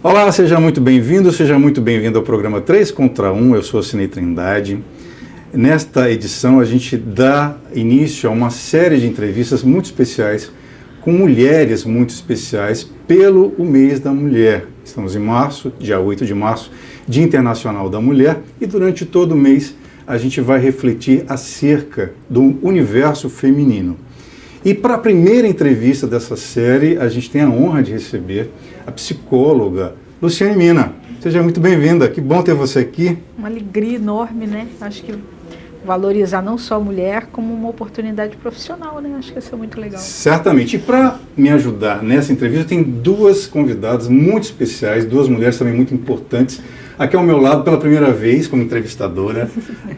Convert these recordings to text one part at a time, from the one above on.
Olá, seja muito bem-vindo ao programa 3 contra 1, eu sou Cinei Trindade. Nesta edição a gente dá início a uma série de entrevistas muito especiais com mulheres muito especiais pelo o mês da mulher. Estamos em março, dia 8 de março, Dia Internacional da Mulher, e durante todo o mês a gente vai refletir acerca do universo feminino. E para a primeira entrevista dessa série, a gente tem a honra de receber a psicóloga Luciane Mina. Seja muito bem-vinda, que bom ter você aqui. Uma alegria enorme, né? Acho que valorizar não só a mulher, como uma oportunidade profissional, né? Acho que isso é muito legal. Certamente. E para me ajudar nessa entrevista, tem duas convidadas muito especiais, duas mulheres também muito importantes. Aqui ao meu lado, pela primeira vez, como entrevistadora,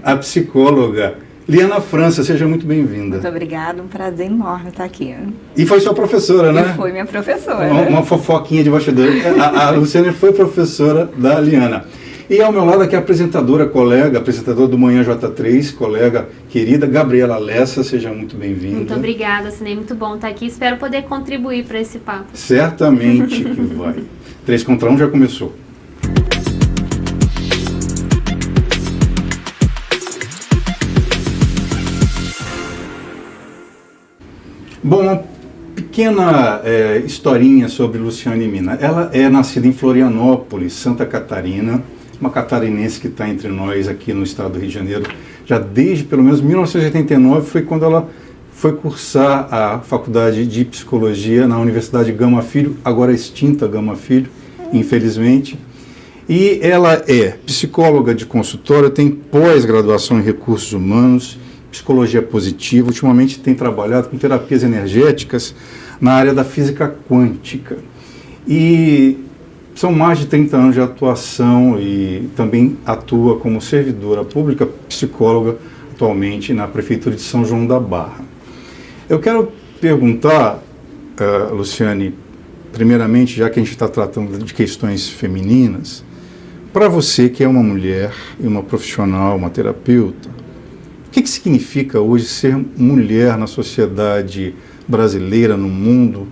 a psicóloga Liana França. Seja muito bem-vinda. Muito obrigada, um prazer enorme estar aqui. E foi sua professora, né? E foi minha professora. Uma fofoquinha de bastidor. A Luciane foi professora da Liana. E ao meu lado aqui a apresentadora do Manhã J3, colega querida, Gabriela Lessa. Seja muito bem-vinda. Muito obrigada, Cinei, muito bom estar aqui. Espero poder contribuir para esse papo. Certamente que vai. 3 contra 1 já começou. Bom, uma pequena historinha sobre Luciane Mina. Ela é nascida em Florianópolis, Santa Catarina, uma catarinense que está entre nós aqui no estado do Rio de Janeiro, já desde pelo menos 1989, foi quando ela foi cursar a faculdade de psicologia na Universidade Gama Filho, agora extinta Gama Filho, infelizmente. E ela é psicóloga de consultório, tem pós-graduação em recursos humanos, psicologia positiva, ultimamente tem trabalhado com terapias energéticas na área da física quântica. E são mais de 30 anos de atuação e também atua como servidora pública, psicóloga, atualmente na Prefeitura de São João da Barra. Eu quero perguntar, Luciane, primeiramente, já que a gente está tratando de questões femininas, para você que é uma mulher e uma profissional, uma terapeuta, o que significa hoje ser mulher na sociedade brasileira, no mundo,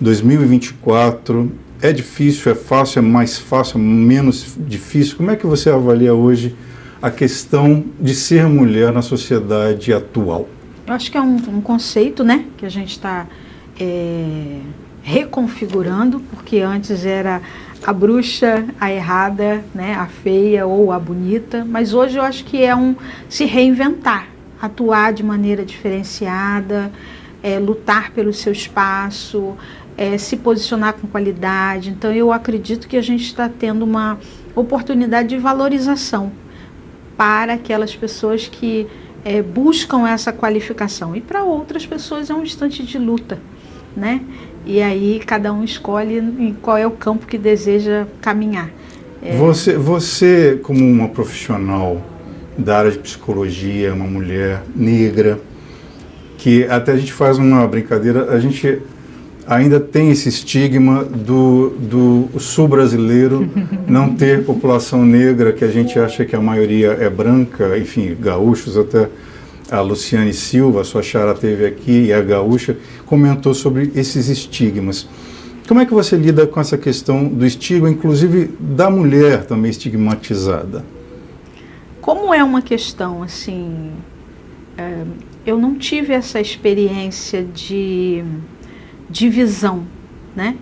2024? É difícil, é fácil, é mais fácil, é menos difícil? Como é que você avalia hoje a questão de ser mulher na sociedade atual? Eu acho que é um conceito, né, que a gente está reconfigurando, porque antes era a bruxa, a errada, né, a feia ou a bonita, mas hoje eu acho que é se reinventar, atuar de maneira diferenciada, lutar pelo seu espaço, se posicionar com qualidade. Então eu acredito que a gente está tendo uma oportunidade de valorização para aquelas pessoas que buscam essa qualificação. E para outras pessoas é um instante de luta, né? E aí cada um escolhe em qual é o campo que deseja caminhar. Você, como uma profissional da área de psicologia, uma mulher negra, que até a gente faz uma brincadeira, a gente ainda tem esse estigma do sul brasileiro não ter população negra, que a gente acha que a maioria é branca, enfim, gaúchos, até a Luciane Silva, a sua Chara teve aqui, e a gaúcha, comentou sobre esses estigmas. Como é que você lida com essa questão do estigma, inclusive da mulher também estigmatizada? Como é uma questão, assim, eu não tive essa experiência de divisão, né?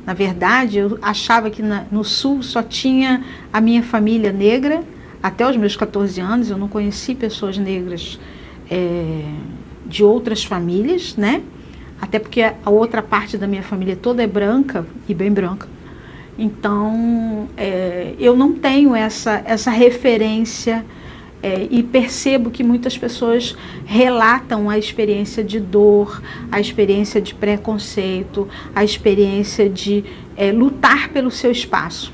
Na verdade, eu achava que no Sul só tinha a minha família negra. Até os meus 14 anos, eu não conheci pessoas negras de outras famílias, né? Até porque a outra parte da minha família toda é branca, e bem branca. Então, eu não tenho essa referência e percebo que muitas pessoas relatam a experiência de dor, a experiência de preconceito, a experiência de lutar pelo seu espaço.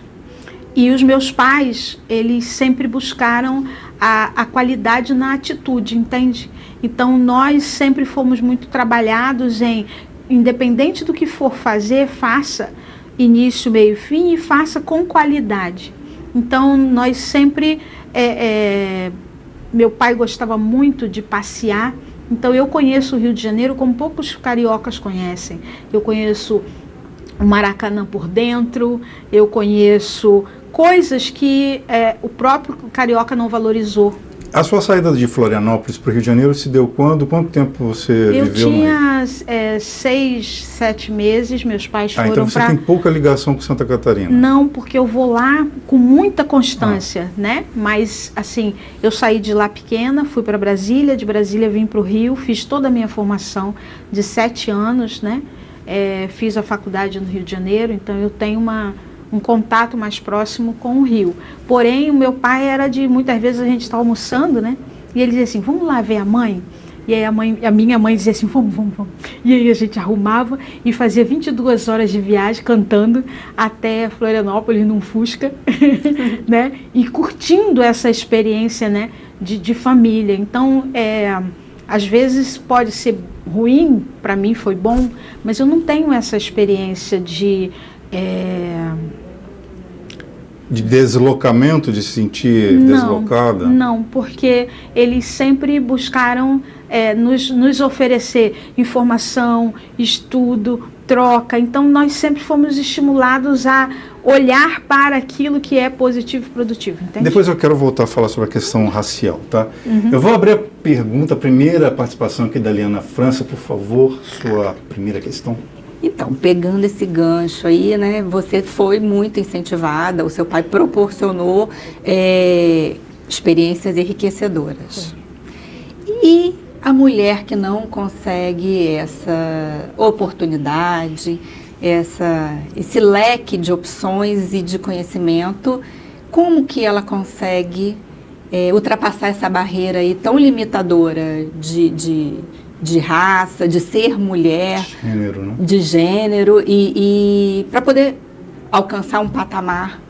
E os meus pais, eles sempre buscaram a qualidade na atitude, entende? Então, nós sempre fomos muito trabalhados em, independente do que for fazer, faça início, meio e fim, e faça com qualidade. Então, nós sempre... meu pai gostava muito de passear, então eu conheço o Rio de Janeiro como poucos cariocas conhecem. Eu conheço o Maracanã por dentro, eu conheço coisas que o próprio carioca não valorizou. A sua saída de Florianópolis para o Rio de Janeiro se deu quando? Quanto tempo você viveu? Eu tinha 6, 7 meses, meus pais foram então você tem pouca ligação com Santa Catarina? Não, porque eu vou lá com muita constância, né? Mas, assim, eu saí de lá pequena, fui para Brasília, de Brasília vim para o Rio, fiz toda a minha formação de 7 anos, né? Fiz a faculdade no Rio de Janeiro, então eu tenho um contato mais próximo com o Rio. Porém, o meu pai era muitas vezes a gente está almoçando, né? E ele dizia assim, vamos lá ver a mãe? E aí a minha mãe dizia assim, vamos. E aí a gente arrumava e fazia 22 horas de viagem cantando até Florianópolis num Fusca, né? E curtindo essa experiência, né? De família. Então, às vezes pode ser ruim, para mim foi bom, mas eu não tenho essa experiência de deslocamento, de se sentir deslocada? Não, porque eles sempre buscaram nos oferecer informação, estudo, troca. Então, nós sempre fomos estimulados a olhar para aquilo que é positivo e produtivo, entende? Depois eu quero voltar a falar sobre a questão racial, tá? Eu vou abrir a primeira participação aqui da Liana França, por favor, sua primeira questão. Então, pegando esse gancho aí, né, você foi muito incentivada, o seu pai proporcionou experiências enriquecedoras. E a mulher que não consegue essa oportunidade, esse leque de opções e de conhecimento, como que ela consegue ultrapassar essa barreira aí tão limitadora de raça, de ser mulher, gênero, né? de gênero, e para poder alcançar um patamar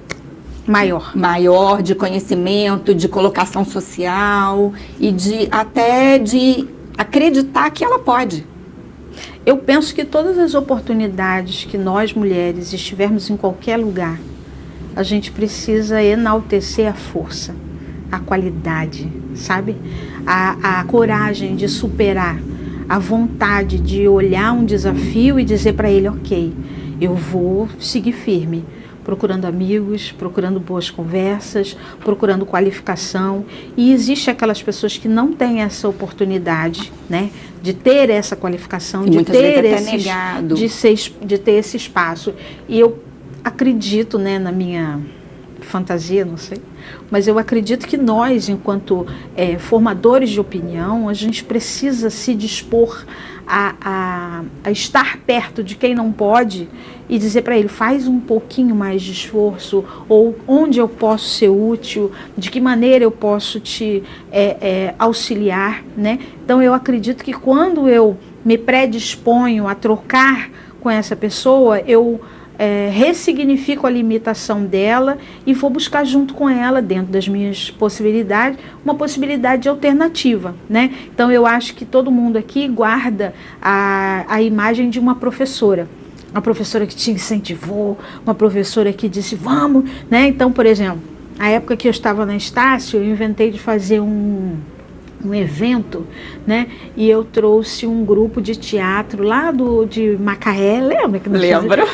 maior de conhecimento, de colocação social e até de acreditar que ela pode. Eu penso que todas as oportunidades que nós mulheres estivermos em qualquer lugar, a gente precisa enaltecer a força, a qualidade, sabe? A coragem de superar, a vontade de olhar um desafio e dizer para ele, ok, eu vou seguir firme, procurando amigos, procurando boas conversas, procurando qualificação. E existe aquelas pessoas que não têm essa oportunidade, né, de ter essa qualificação, de ter esse espaço. E eu acredito, né, na minha fantasia, não sei. Mas eu acredito que nós, enquanto formadores de opinião, a gente precisa se dispor a estar perto de quem não pode e dizer para ele, faz um pouquinho mais de esforço, ou onde eu posso ser útil, de que maneira eu posso te auxiliar, né? Então eu acredito que quando eu me predisponho a trocar com essa pessoa, eu ressignifico a limitação dela e vou buscar junto com ela, dentro das minhas possibilidades, uma possibilidade alternativa, né? Então eu acho que todo mundo aqui guarda a imagem de uma professora que te incentivou, uma professora que disse vamos, né? Então, por exemplo, na época que eu estava na Estácio, eu inventei de fazer um evento, né? E eu trouxe um grupo de teatro lá de Macaé, lembra? Que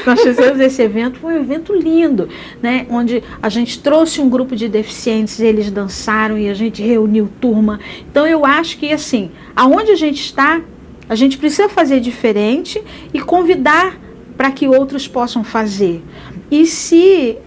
nós fizemos esse evento, foi um evento lindo, né? Onde a gente trouxe um grupo de deficientes, eles dançaram e a gente reuniu turma. Então eu acho que assim, aonde a gente está, a gente precisa fazer diferente e convidar para que outros possam fazer. E se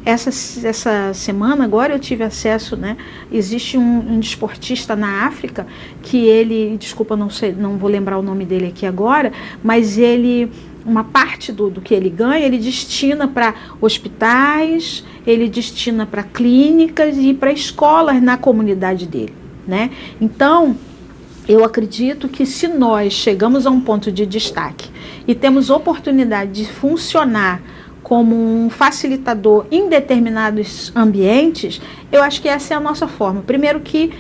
essa semana agora eu tive acesso, né? Existe um desportista na África que ele, desculpa, não vou lembrar o nome dele aqui agora, mas ele, uma parte do que ele ganha, ele destina para hospitais, ele destina para clínicas e para escolas na comunidade dele, né? Então, eu acredito que se nós chegamos a um ponto de destaque e temos oportunidade de funcionar como um facilitador em determinados ambientes, eu acho que essa é a nossa forma. Primeiro que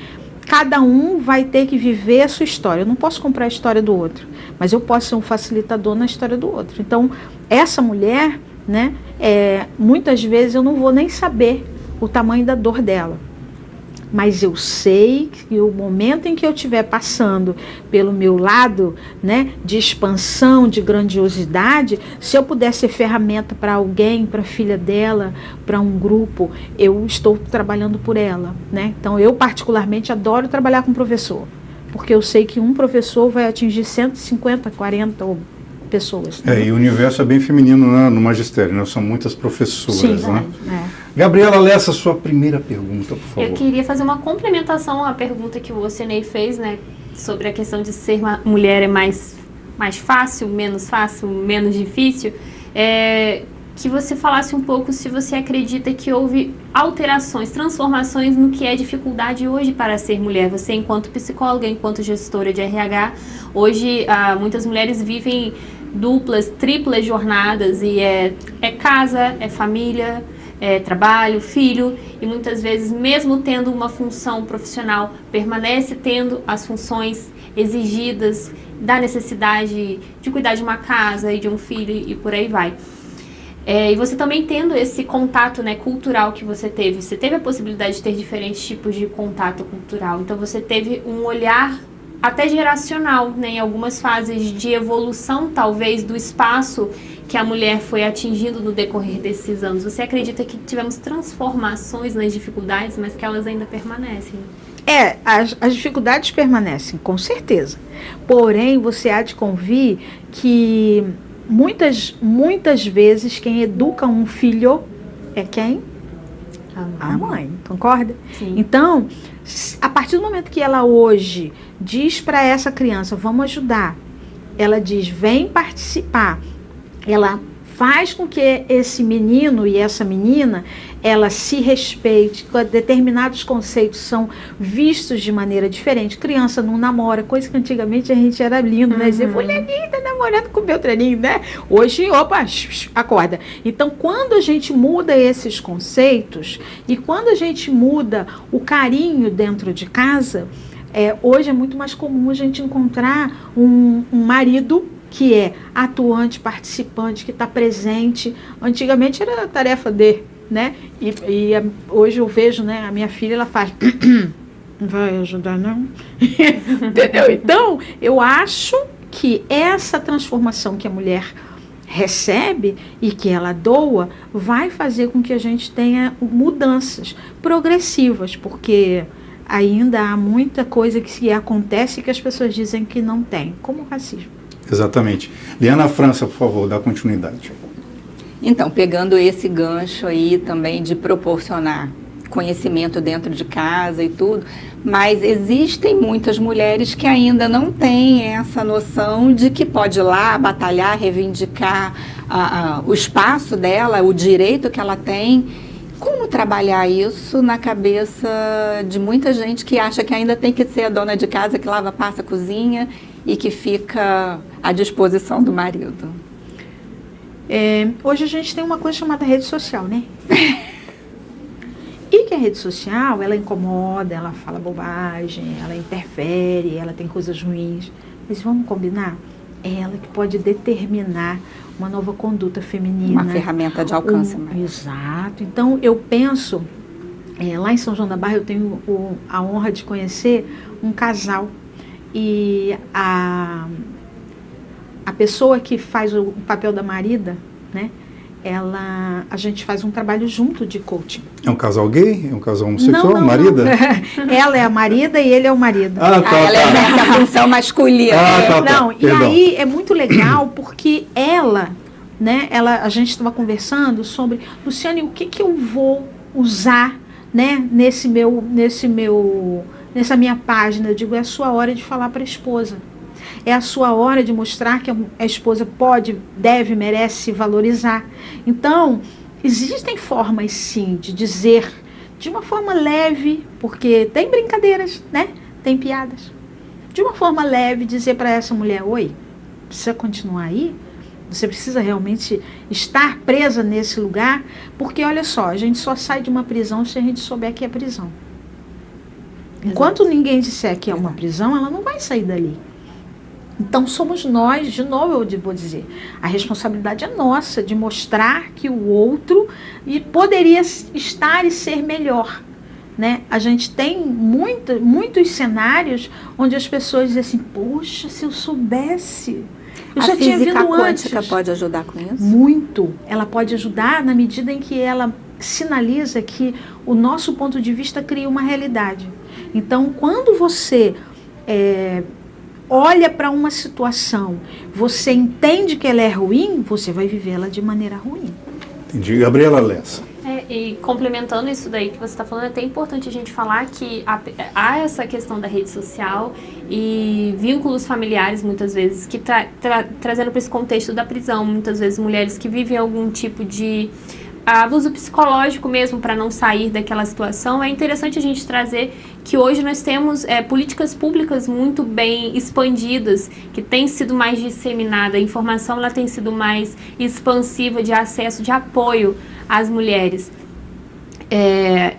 cada um vai ter que viver a sua história. Eu não posso comprar a história do outro, mas eu posso ser um facilitador na história do outro. Então, essa mulher, né, muitas vezes eu não vou nem saber o tamanho da dor dela. Mas eu sei que o momento em que eu estiver passando pelo meu lado, né, de expansão, de grandiosidade, se eu puder ser ferramenta para alguém, para a filha dela, para um grupo, eu estou trabalhando por ela, né? Então eu particularmente adoro trabalhar com professor, porque eu sei que um professor vai atingir 150, 40 pessoas. Né? E o universo é bem feminino no magistério, né? São muitas professoras. Sim, né? Gabriela, Lessa, sua primeira pergunta, por favor. Eu queria fazer uma complementação à pergunta que o Ocenei fez, né? Sobre a questão de ser uma mulher é mais fácil, menos difícil. Que você falasse um pouco se você acredita que houve alterações, transformações no que é dificuldade hoje para ser mulher. Você, enquanto psicóloga, enquanto gestora de RH, hoje muitas mulheres vivem duplas, triplas jornadas e é casa, é família, é trabalho, filho, e muitas vezes, mesmo tendo uma função profissional, permanece tendo as funções exigidas da necessidade de cuidar de uma casa e de um filho e por aí vai. E você também tendo esse contato, né, cultural que você teve a possibilidade de ter diferentes tipos de contato cultural, então você teve um olhar até geracional, né, em algumas fases de evolução, talvez, do espaço que a mulher foi atingindo no decorrer desses anos. Você acredita que tivemos transformações nas dificuldades, mas que elas ainda permanecem? As dificuldades permanecem, com certeza. Porém, você há de convir que muitas vezes quem educa um filho é quem? A mãe, concorda? Sim. Então, a partir do momento que ela hoje diz para essa criança, vamos ajudar, ela diz, vem participar, ela faz com que esse menino e essa menina, ela se respeite, determinados conceitos são vistos de maneira diferente. Criança não namora, coisa que antigamente a gente era lindo, né? Dizer, fulaninho tá namorando com o Beltraninho, né? Hoje, opa, acorda. Então, quando a gente muda esses conceitos e quando a gente muda o carinho dentro de casa, hoje é muito mais comum a gente encontrar um marido que é atuante, participante, que está presente. Antigamente era a tarefa de, né? E hoje eu vejo, né? A minha filha, ela faz, não vai ajudar não? Entendeu? Então, eu acho que essa transformação que a mulher recebe e que ela doa, vai fazer com que a gente tenha mudanças progressivas, porque ainda há muita coisa que acontece que as pessoas dizem que não tem, como o racismo. Exatamente. Liana França, por favor, dá continuidade. Então, pegando esse gancho aí também de proporcionar conhecimento dentro de casa e tudo, mas existem muitas mulheres que ainda não têm essa noção de que pode ir lá batalhar, reivindicar o espaço dela, o direito que ela tem. Como trabalhar isso na cabeça de muita gente que acha que ainda tem que ser a dona de casa, que lava, passa, cozinha e que fica à disposição do marido? Hoje a gente tem uma coisa chamada rede social, né? E que a rede social, ela incomoda, ela fala bobagem, ela interfere, ela tem coisas ruins. Mas vamos combinar? É ela que pode determinar uma nova conduta feminina. Uma ferramenta de alcance. Exato. Então, eu penso, lá em São João da Barra eu tenho a honra de conhecer um casal. E a pessoa que faz o papel da marida, né? A gente faz um trabalho junto de coaching. É um casal gay? É um casal homossexual? Não. Marida? Ela é a marida e ele é o marido. Ela exerce a função masculina. Não, e aí é muito legal porque né, a gente estava conversando sobre, Luciane, o que eu vou usar, né, nessa minha página? Eu digo, é a sua hora de falar para a esposa. É a sua hora de mostrar que a esposa pode, deve, merece se valorizar. Então, existem formas, sim, de dizer de uma forma leve, porque tem brincadeiras, né? Tem piadas. De uma forma leve, dizer para essa mulher, oi, precisa continuar aí? Você precisa realmente estar presa nesse lugar? Porque, olha só, a gente só sai de uma prisão se a gente souber que é prisão. Enquanto ninguém disser que é uma prisão, ela não vai sair dali. Então, somos nós, de novo eu vou dizer, a responsabilidade é nossa de mostrar que o outro poderia estar e ser melhor. Né? A gente tem muitos cenários onde as pessoas dizem assim, poxa, se eu soubesse, eu já tinha vindo antes. A física quântica pode ajudar com isso? Muito. Ela pode ajudar na medida em que ela sinaliza que o nosso ponto de vista cria uma realidade. Então, quando você olha para uma situação, você entende que ela é ruim, você vai vivê-la de maneira ruim. Entendi. Gabriela Lessa. E complementando isso daí que você está falando, é até importante a gente falar que há essa questão da rede social e vínculos familiares, muitas vezes, que trazendo para esse contexto da prisão, muitas vezes mulheres que vivem algum tipo de abuso psicológico mesmo para não sair daquela situação. É interessante a gente trazer que hoje nós temos políticas públicas muito bem expandidas, que tem sido mais disseminada, a informação ela tem sido mais expansiva de acesso, de apoio às mulheres.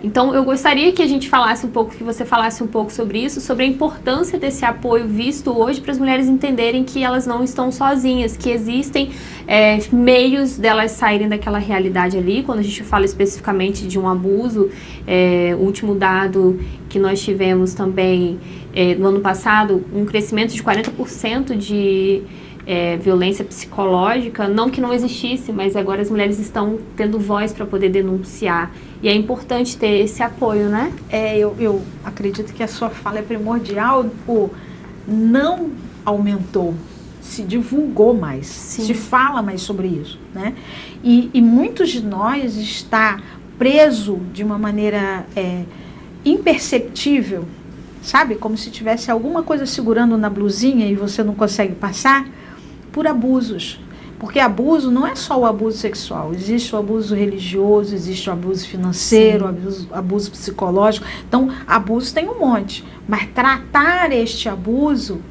Então eu gostaria que a gente falasse um pouco, que você falasse um pouco sobre isso, sobre a importância desse apoio visto hoje para as mulheres entenderem que elas não estão sozinhas, que existem meios delas saírem daquela realidade ali. Quando a gente fala especificamente de um abuso, o último dado que nós tivemos também no ano passado, um crescimento de 40% de violência psicológica, não que não existisse, mas agora as mulheres estão tendo voz para poder denunciar. E é importante ter esse apoio, né? Eu acredito que a sua fala é primordial. Não aumentou, se divulgou mais, Sim. se fala mais sobre isso, né? E muitos de nós está preso de uma maneira imperceptível, sabe? Como se tivesse alguma coisa segurando na blusinha e você não consegue passar, por abusos. Porque abuso não é só o abuso sexual, existe o abuso religioso, existe o abuso financeiro, abuso psicológico. Então, abuso tem um monte, mas tratar este abuso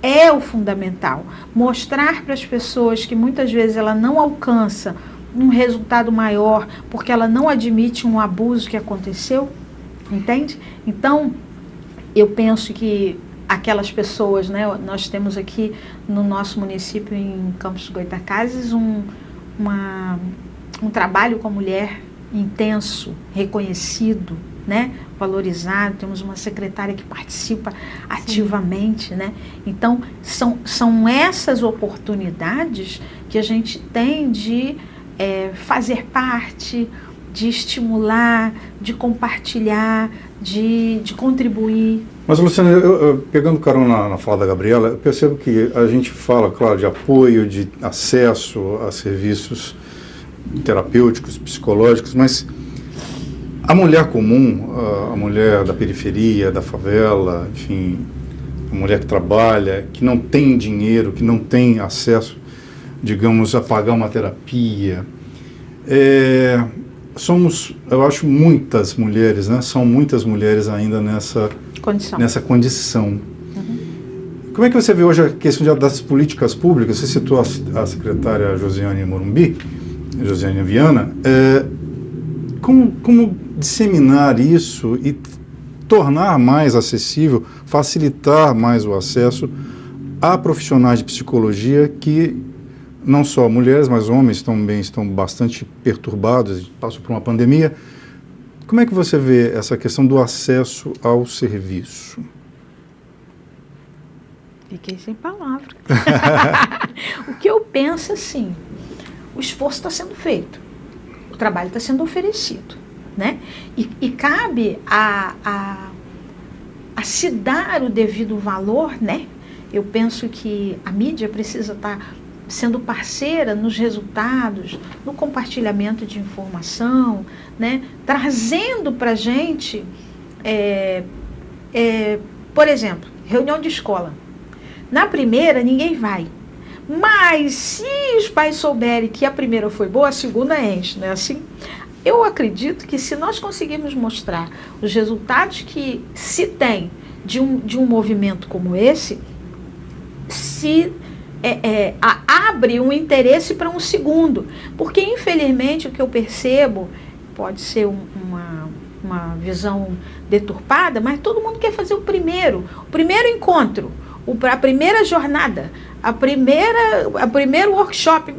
é o fundamental. Mostrar para as pessoas que muitas vezes ela não alcança um resultado maior porque ela não admite um abuso que aconteceu, entende? Então, eu penso que aquelas pessoas, né, nós temos aqui no nosso município, em Campos dos Goytacazes, um trabalho com a mulher intenso, reconhecido, né, valorizado. Temos uma secretária que participa ativamente, né? Então, são essas oportunidades que a gente tem de fazer parte, de estimular, de compartilhar, de contribuir. Mas, Luciana, pegando carona na fala da Gabriela, eu percebo que a gente fala, claro, de apoio, de acesso a serviços, terapêuticos, psicológicos, mas a mulher comum, a mulher da periferia, da favela, enfim, a mulher que trabalha, que não tem dinheiro, que não tem acesso, digamos, a pagar uma terapia, eu acho, muitas mulheres, né? São muitas mulheres ainda nessa condição. Como é que você vê hoje a questão das políticas públicas? Você citou a secretária Josiane Morumbi, Josiane Viana. Como disseminar isso e tornar mais acessível, facilitar mais o acesso a profissionais de psicologia que não só mulheres, mas homens também estão bastante perturbados, passam por uma pandemia. Como é que você vê essa questão do acesso ao serviço? Fiquei sem palavra. O que eu penso assim, o esforço está sendo feito, o trabalho está sendo oferecido, né? E cabe a se dar o devido valor, né? Eu penso que a mídia precisa estar sendo parceira nos resultados, no compartilhamento de informação, né? Trazendo para a gente, por exemplo, reunião de escola. Na primeira, ninguém vai. Mas se os pais souberem que a primeira foi boa, a segunda enche, não é assim? Eu acredito que se nós conseguirmos mostrar os resultados que se tem de um movimento como esse, abre um interesse para um segundo. Porque, infelizmente, o que eu percebo, pode ser uma visão deturpada, mas todo mundo quer fazer o primeiro encontro, a primeira jornada, a primeiro workshop.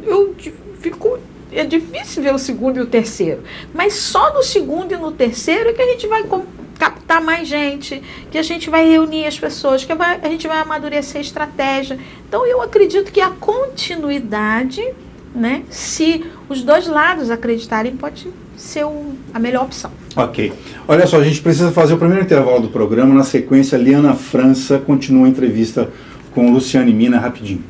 É difícil ver o segundo e o terceiro, mas só no segundo e no terceiro é que a gente vai captar mais gente, que a gente vai reunir as pessoas, que a gente vai amadurecer a estratégia. Então eu acredito que a continuidade, né, se os dois lados acreditarem, pode ser a melhor opção. Ok. Olha só, a gente precisa fazer o primeiro intervalo do programa. Na sequência, Liana França continua a entrevista com Luciane Mina, rapidinho.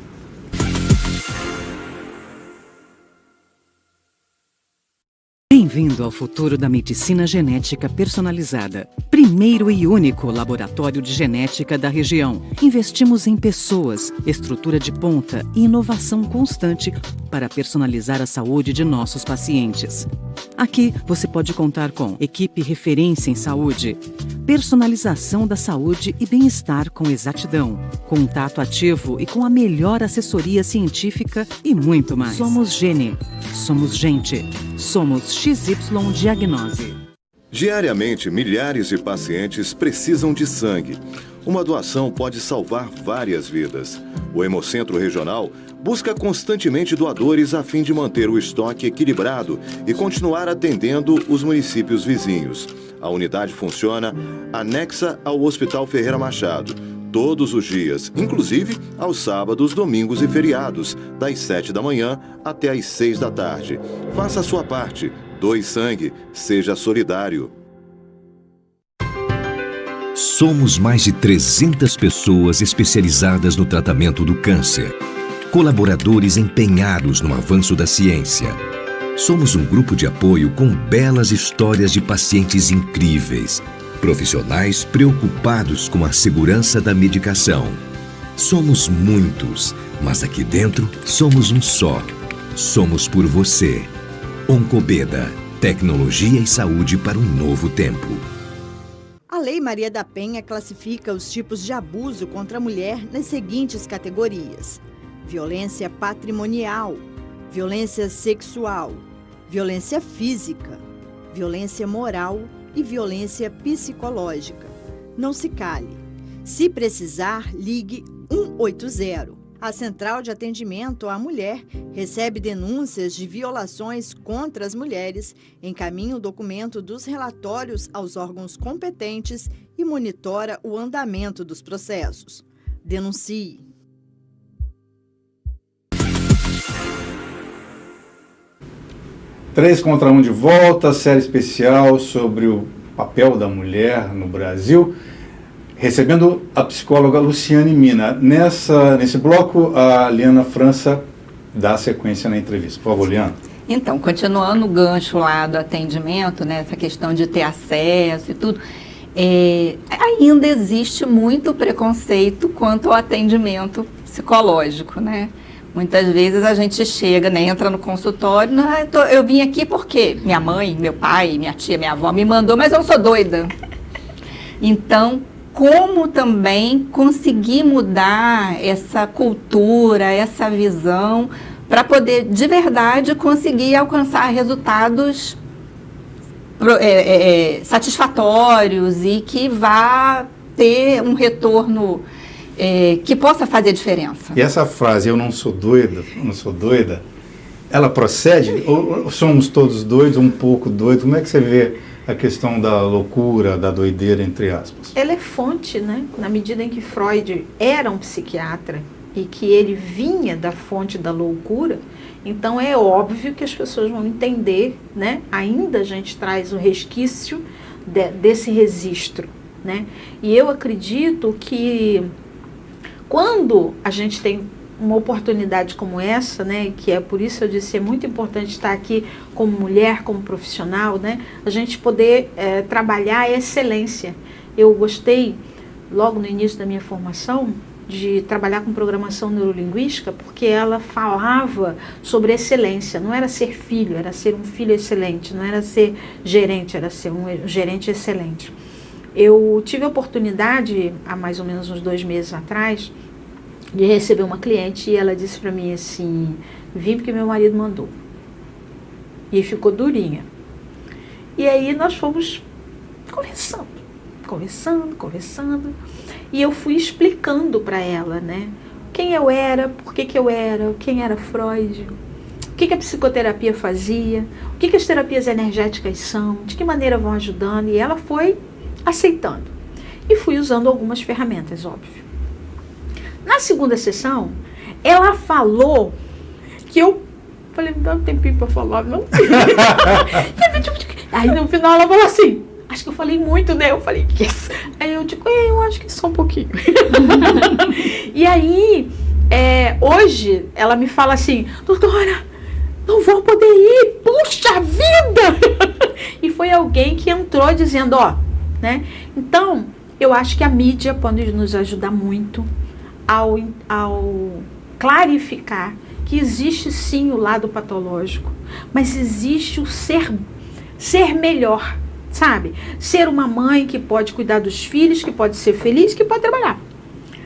Bem-vindo ao futuro da medicina genética personalizada. Primeiro e único laboratório de genética da região. Investimos em pessoas, estrutura de ponta e inovação constante para personalizar a saúde de nossos pacientes. Aqui você pode contar com equipe referência em saúde, personalização da saúde e bem-estar com exatidão, contato ativo e com a melhor assessoria científica e muito mais. Somos Gene, somos gente, somos XY Diagnose. Diariamente, milhares de pacientes precisam de sangue. Uma doação pode salvar várias vidas. O Hemocentro Regional busca constantemente doadores a fim de manter o estoque equilibrado e continuar atendendo os municípios vizinhos. A unidade funciona anexa ao Hospital Ferreira Machado, todos os dias, inclusive aos sábados, domingos e feriados, das 7 da manhã até às 6 da tarde. Faça a sua parte. Doe sangue. Seja solidário. Somos mais de 300 pessoas especializadas no tratamento do câncer. Colaboradores empenhados no avanço da ciência. Somos um grupo de apoio com belas histórias de pacientes incríveis. Profissionais preocupados com a segurança da medicação. Somos muitos, mas aqui dentro somos um só. Somos por você. Oncobeda, tecnologia e saúde para um novo tempo. A Lei Maria da Penha classifica os tipos de abuso contra a mulher nas seguintes categorias: violência patrimonial, violência sexual, violência física, violência moral e violência psicológica. Não se cale. Se precisar, ligue 180. A Central de Atendimento à Mulher recebe denúncias de violações contra as mulheres, encaminha o documento dos relatórios aos órgãos competentes e monitora o andamento dos processos. Denuncie. Três contra um de volta, série especial sobre o papel da mulher no Brasil. Recebendo a psicóloga Luciane Mina. Nesse bloco, a Liana França dá sequência na entrevista. Por favor, Liana. Então, continuando o gancho lá do atendimento, né, essa questão de ter acesso e tudo, ainda existe muito preconceito quanto ao atendimento psicológico, né? Muitas vezes a gente chega, né, entra no consultório, eu vim aqui porque minha mãe, meu pai, minha tia, minha avó me mandou, mas eu sou doida. Então, como também conseguir mudar essa cultura, essa visão, para poder, de verdade, conseguir alcançar resultados satisfatórios e que vá ter um retorno que possa fazer diferença. E essa frase, eu não sou doida, ela procede? Ou somos todos doidos, um pouco doidos? Como é que você vê a questão da loucura, da doideira, entre aspas? Ela é fonte, né? Na medida em que Freud era um psiquiatra e que ele vinha da fonte da loucura, então é óbvio que as pessoas vão entender, né? Ainda a gente traz o resquício desse registro, né? E eu acredito que quando a gente tem uma oportunidade como essa, né, que é por isso eu disse, é muito importante estar aqui como mulher, como profissional, né, a gente poder trabalhar a excelência. Eu gostei, logo no início da minha formação, de trabalhar com programação neurolinguística, porque ela falava sobre excelência. Não era ser filho, era ser um filho excelente, não era ser gerente, era ser um gerente excelente. Eu tive a oportunidade, há mais ou menos uns 2 meses atrás, de receber uma cliente e ela disse para mim assim, vim porque meu marido mandou. E ficou durinha. E aí nós fomos conversando. E eu fui explicando para ela, né, quem eu era, por que eu era, quem era Freud, o que a psicoterapia fazia, o que as terapias energéticas são, de que maneira vão ajudando. E ela foi aceitando. E fui usando algumas ferramentas, óbvio. Na segunda sessão, ela falou que eu... Falei, me dá um tempinho para falar, não? Aí no final ela falou assim, acho que eu falei muito, né? Eu falei, yes. Aí eu digo, eu acho que só um pouquinho. E aí, hoje, ela me fala assim, doutora, não vou poder ir, puxa vida! E foi alguém que entrou dizendo, né? Então, eu acho que a mídia pode nos ajudar muito ao clarificar que existe sim o lado patológico, mas existe o ser melhor, sabe? Ser uma mãe que pode cuidar dos filhos, que pode ser feliz, que pode trabalhar.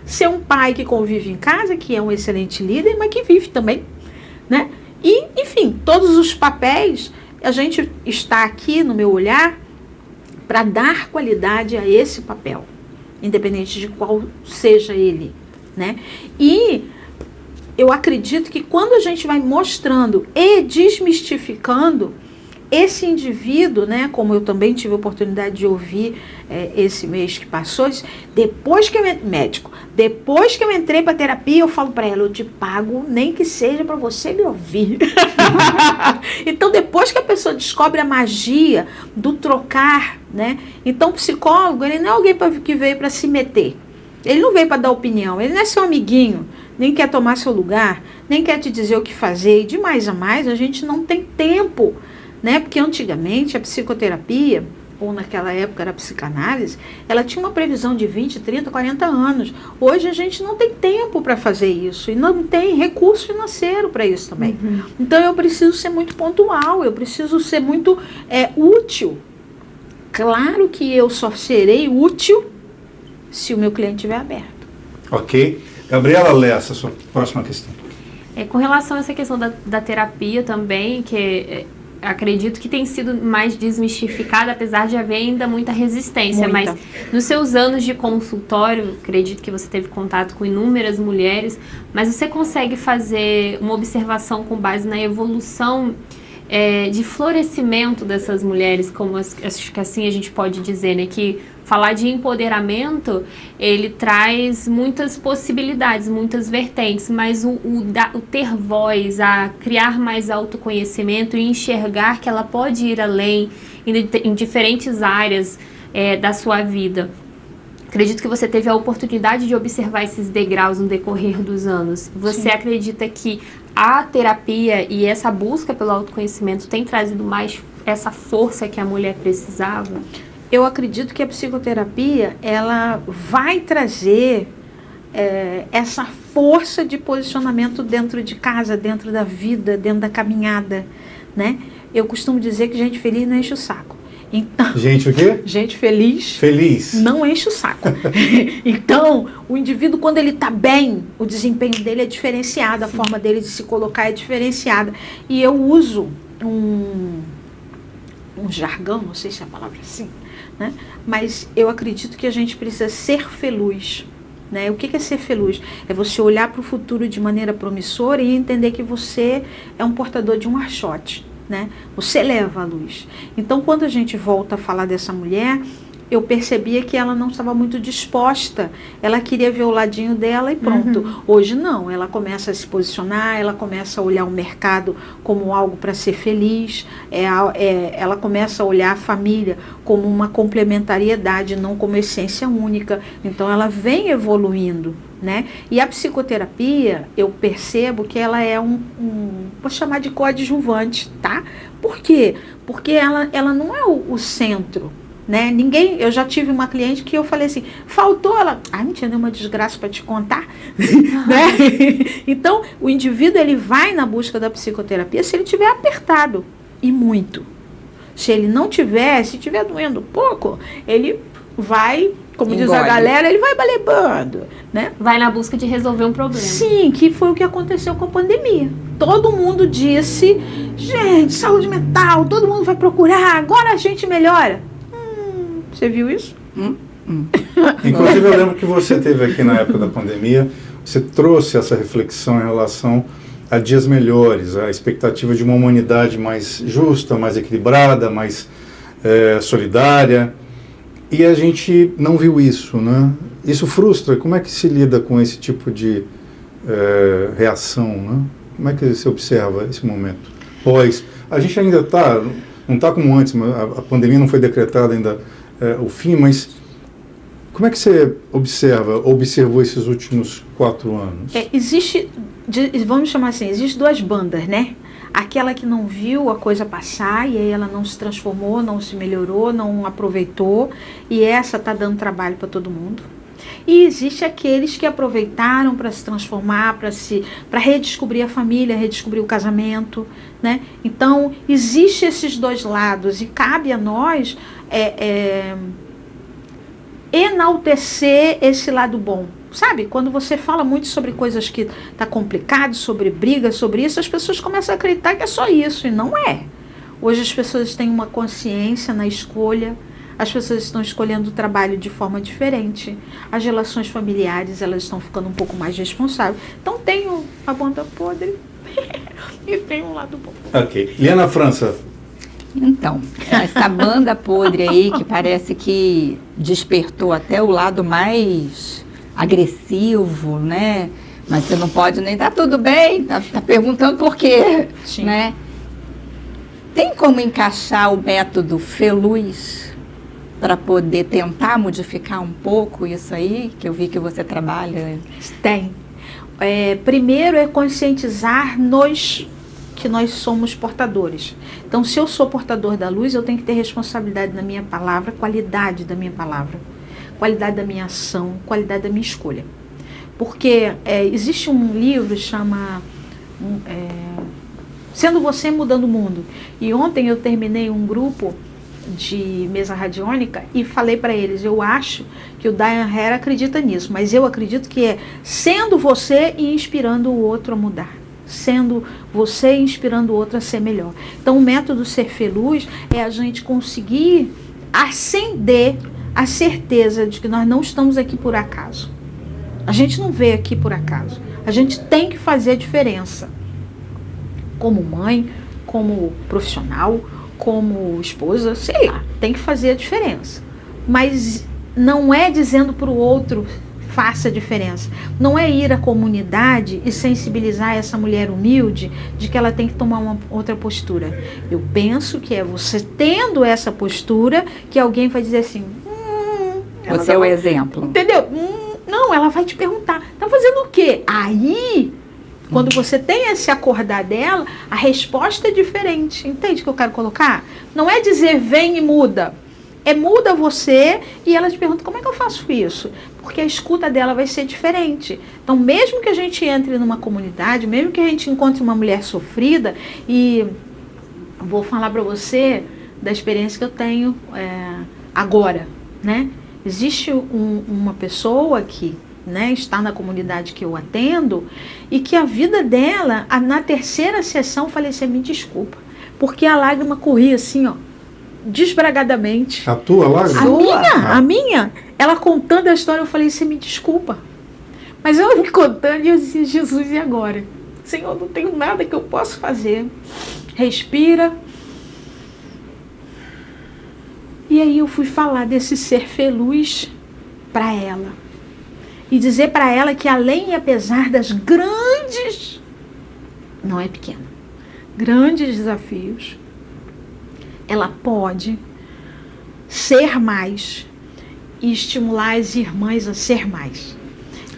Ser um pai que convive em casa, que é um excelente líder, mas que vive também, né? E, enfim, todos os papéis, a gente está aqui, no meu olhar, para dar qualidade a esse papel, independente de qual seja ele, né? E eu acredito que quando a gente vai mostrando e desmistificando esse indivíduo, né, como eu também tive a oportunidade de ouvir esse mês que passou, depois que eu entrei para terapia, eu falo para ela, eu te pago nem que seja para você me ouvir. Então, depois que a pessoa descobre a magia do trocar, né, então o psicólogo, ele não é alguém que veio para se meter, ele não veio para dar opinião, ele não é seu amiguinho, nem quer tomar seu lugar, nem quer te dizer o que fazer, e de mais a mais a gente não tem tempo, né? Porque antigamente a psicoterapia, ou naquela época era a psicanálise, ela tinha uma previsão de 20, 30, 40 anos. Hoje a gente não tem tempo para fazer isso e não tem recurso financeiro para isso também. Uhum. Então eu preciso ser muito pontual, eu preciso ser muito útil. Claro que eu só serei útil se o meu cliente estiver aberto. Ok. Gabriela Lessa, sua próxima questão. Com relação a essa questão da terapia também, que acredito que tem sido mais desmistificada, apesar de haver ainda muita resistência. Mas nos seus anos de consultório, acredito que você teve contato com inúmeras mulheres, mas você consegue fazer uma observação com base na evolução de florescimento dessas mulheres, como acho que assim a gente pode dizer, né, que falar de empoderamento, ele traz muitas possibilidades, muitas vertentes, mas o ter voz, a criar mais autoconhecimento e enxergar que ela pode ir além em diferentes áreas da sua vida. Acredito que você teve a oportunidade de observar esses degraus no decorrer dos anos. Você acredita que a terapia e essa busca pelo autoconhecimento tem trazido mais essa força que a mulher precisava? Eu acredito que a psicoterapia, ela vai trazer essa força de posicionamento dentro de casa, dentro da vida, dentro da caminhada, né? Eu costumo dizer que gente feliz não enche o saco. Então, gente o quê? Gente feliz. Feliz. Não enche o saco. Então, o indivíduo, quando ele está bem, o desempenho dele é diferenciado, a forma dele de se colocar é diferenciada. E eu uso um jargão, não sei se é a palavra assim, né? Mas eu acredito que a gente precisa ser feliz. Né? O que é ser feliz? É você olhar para o futuro de maneira promissora e entender que você é um portador de um archote. Né? Você leva a luz. Então, quando a gente volta a falar dessa mulher, eu percebia que ela não estava muito disposta. Ela queria ver o ladinho dela e pronto. Uhum. Hoje não, ela começa a se posicionar, ela começa a olhar o mercado como algo para ser feliz, ela começa a olhar a família como uma complementariedade, não como essência única. Então ela vem evoluindo. Né? E a psicoterapia, eu percebo que ela é vou chamar de coadjuvante, tá? Por quê? Porque ela não é o centro. Né? Eu já tive uma cliente que eu falei assim, faltou ela, não tinha nenhuma desgraça para te contar, né? Então, o indivíduo, ele vai na busca da psicoterapia se ele tiver apertado, e muito. Se ele não tiver, se tiver doendo pouco, ele vai, como diz a galera, ele vai balebando, né? Vai na busca de resolver um problema. Sim, que foi o que aconteceu com a pandemia. Todo mundo disse, gente, saúde mental, todo mundo vai procurar, agora a gente melhora. Você viu isso? Inclusive, eu lembro que você teve aqui na época da pandemia, você trouxe essa reflexão em relação a dias melhores, a expectativa de uma humanidade mais justa, mais equilibrada, mais solidária. E a gente não viu isso, né? Isso frustra. Como é que se lida com esse tipo de reação, né? Como é que você observa esse momento? A gente ainda não está como antes, a pandemia não foi decretada ainda o fim, mas como é que você observou esses últimos 4 anos? Vamos chamar assim, existe 2 bandas, né? Aquela que não viu a coisa passar e aí ela não se transformou, não se melhorou, não aproveitou, e essa está dando trabalho para todo mundo. E existe aqueles que aproveitaram para se transformar, para redescobrir a família, redescobrir o casamento, né? Então, existe esses 2 lados e cabe a nós enaltecer esse lado bom. Sabe, quando você fala muito sobre coisas que tá complicado, sobre briga, sobre isso, as pessoas começam a acreditar que é só isso, e não é. Hoje as pessoas têm uma consciência na escolha, as pessoas estão escolhendo o trabalho de forma diferente, as relações familiares, elas estão ficando um pouco mais responsáveis. Então tem a banda podre e tem um lado bom. Ok. Liana França. Então, essa banda podre aí, que parece que despertou até o lado mais agressivo, né? Mas você não pode nem tá tudo bem, tá perguntando por quê, Sim. Né? Tem como encaixar o método Feluz para poder tentar modificar um pouco isso aí, que eu vi que você trabalha? Tem. Primeiro é conscientizar-nos que nós somos portadores. Então, se eu sou portador da luz, eu tenho que ter responsabilidade na minha palavra, qualidade da minha palavra, qualidade da minha ação, qualidade da minha escolha. Porque existe um livro que chama Sendo Você, Mudando o Mundo. E ontem eu terminei um grupo de mesa radiônica e falei para eles, eu acho que o Diane Hare acredita nisso, mas eu acredito que é sendo você e inspirando o outro a mudar. Sendo você inspirando o outro a ser melhor. Então, o método Ser Feluz é a gente conseguir acender a certeza de que nós não estamos aqui por acaso. A gente não veio aqui por acaso. A gente tem que fazer a diferença. Como mãe, como profissional, como esposa, sei lá, tem que fazer a diferença. Mas não é dizendo para o outro faça a diferença. Não é ir à comunidade e sensibilizar essa mulher humilde de que ela tem que tomar uma outra postura. Eu penso que é você tendo essa postura que alguém vai dizer assim... Você é o exemplo. Entendeu? Não, ela vai te perguntar, tá fazendo o quê? Aí Quando você tem esse acordar dela, a resposta é diferente. Entende o que eu quero colocar? Não é dizer vem e muda. É muda você e ela te pergunta como é que eu faço isso? Porque a escuta dela vai ser diferente. Então, mesmo que a gente entre numa comunidade, mesmo que a gente encontre uma mulher sofrida, e vou falar para você da experiência que eu tenho agora, né? Existe uma pessoa que, né, está na comunidade que eu atendo e que a vida dela, na terceira sessão, eu falei assim, me desculpa, porque a lágrima corria assim, ó, desbragadamente. A tua lágrima? A minha, ela contando a história, eu falei, você me desculpa. Mas eu me contando e eu dizia, Jesus, e agora? Senhor, não tenho nada que eu possa fazer. Respira. E aí eu fui falar desse ser feliz para ela. E dizer para ela que além e apesar das grandes, não é pequena, grandes desafios, ela pode ser mais e estimular as irmãs a ser mais.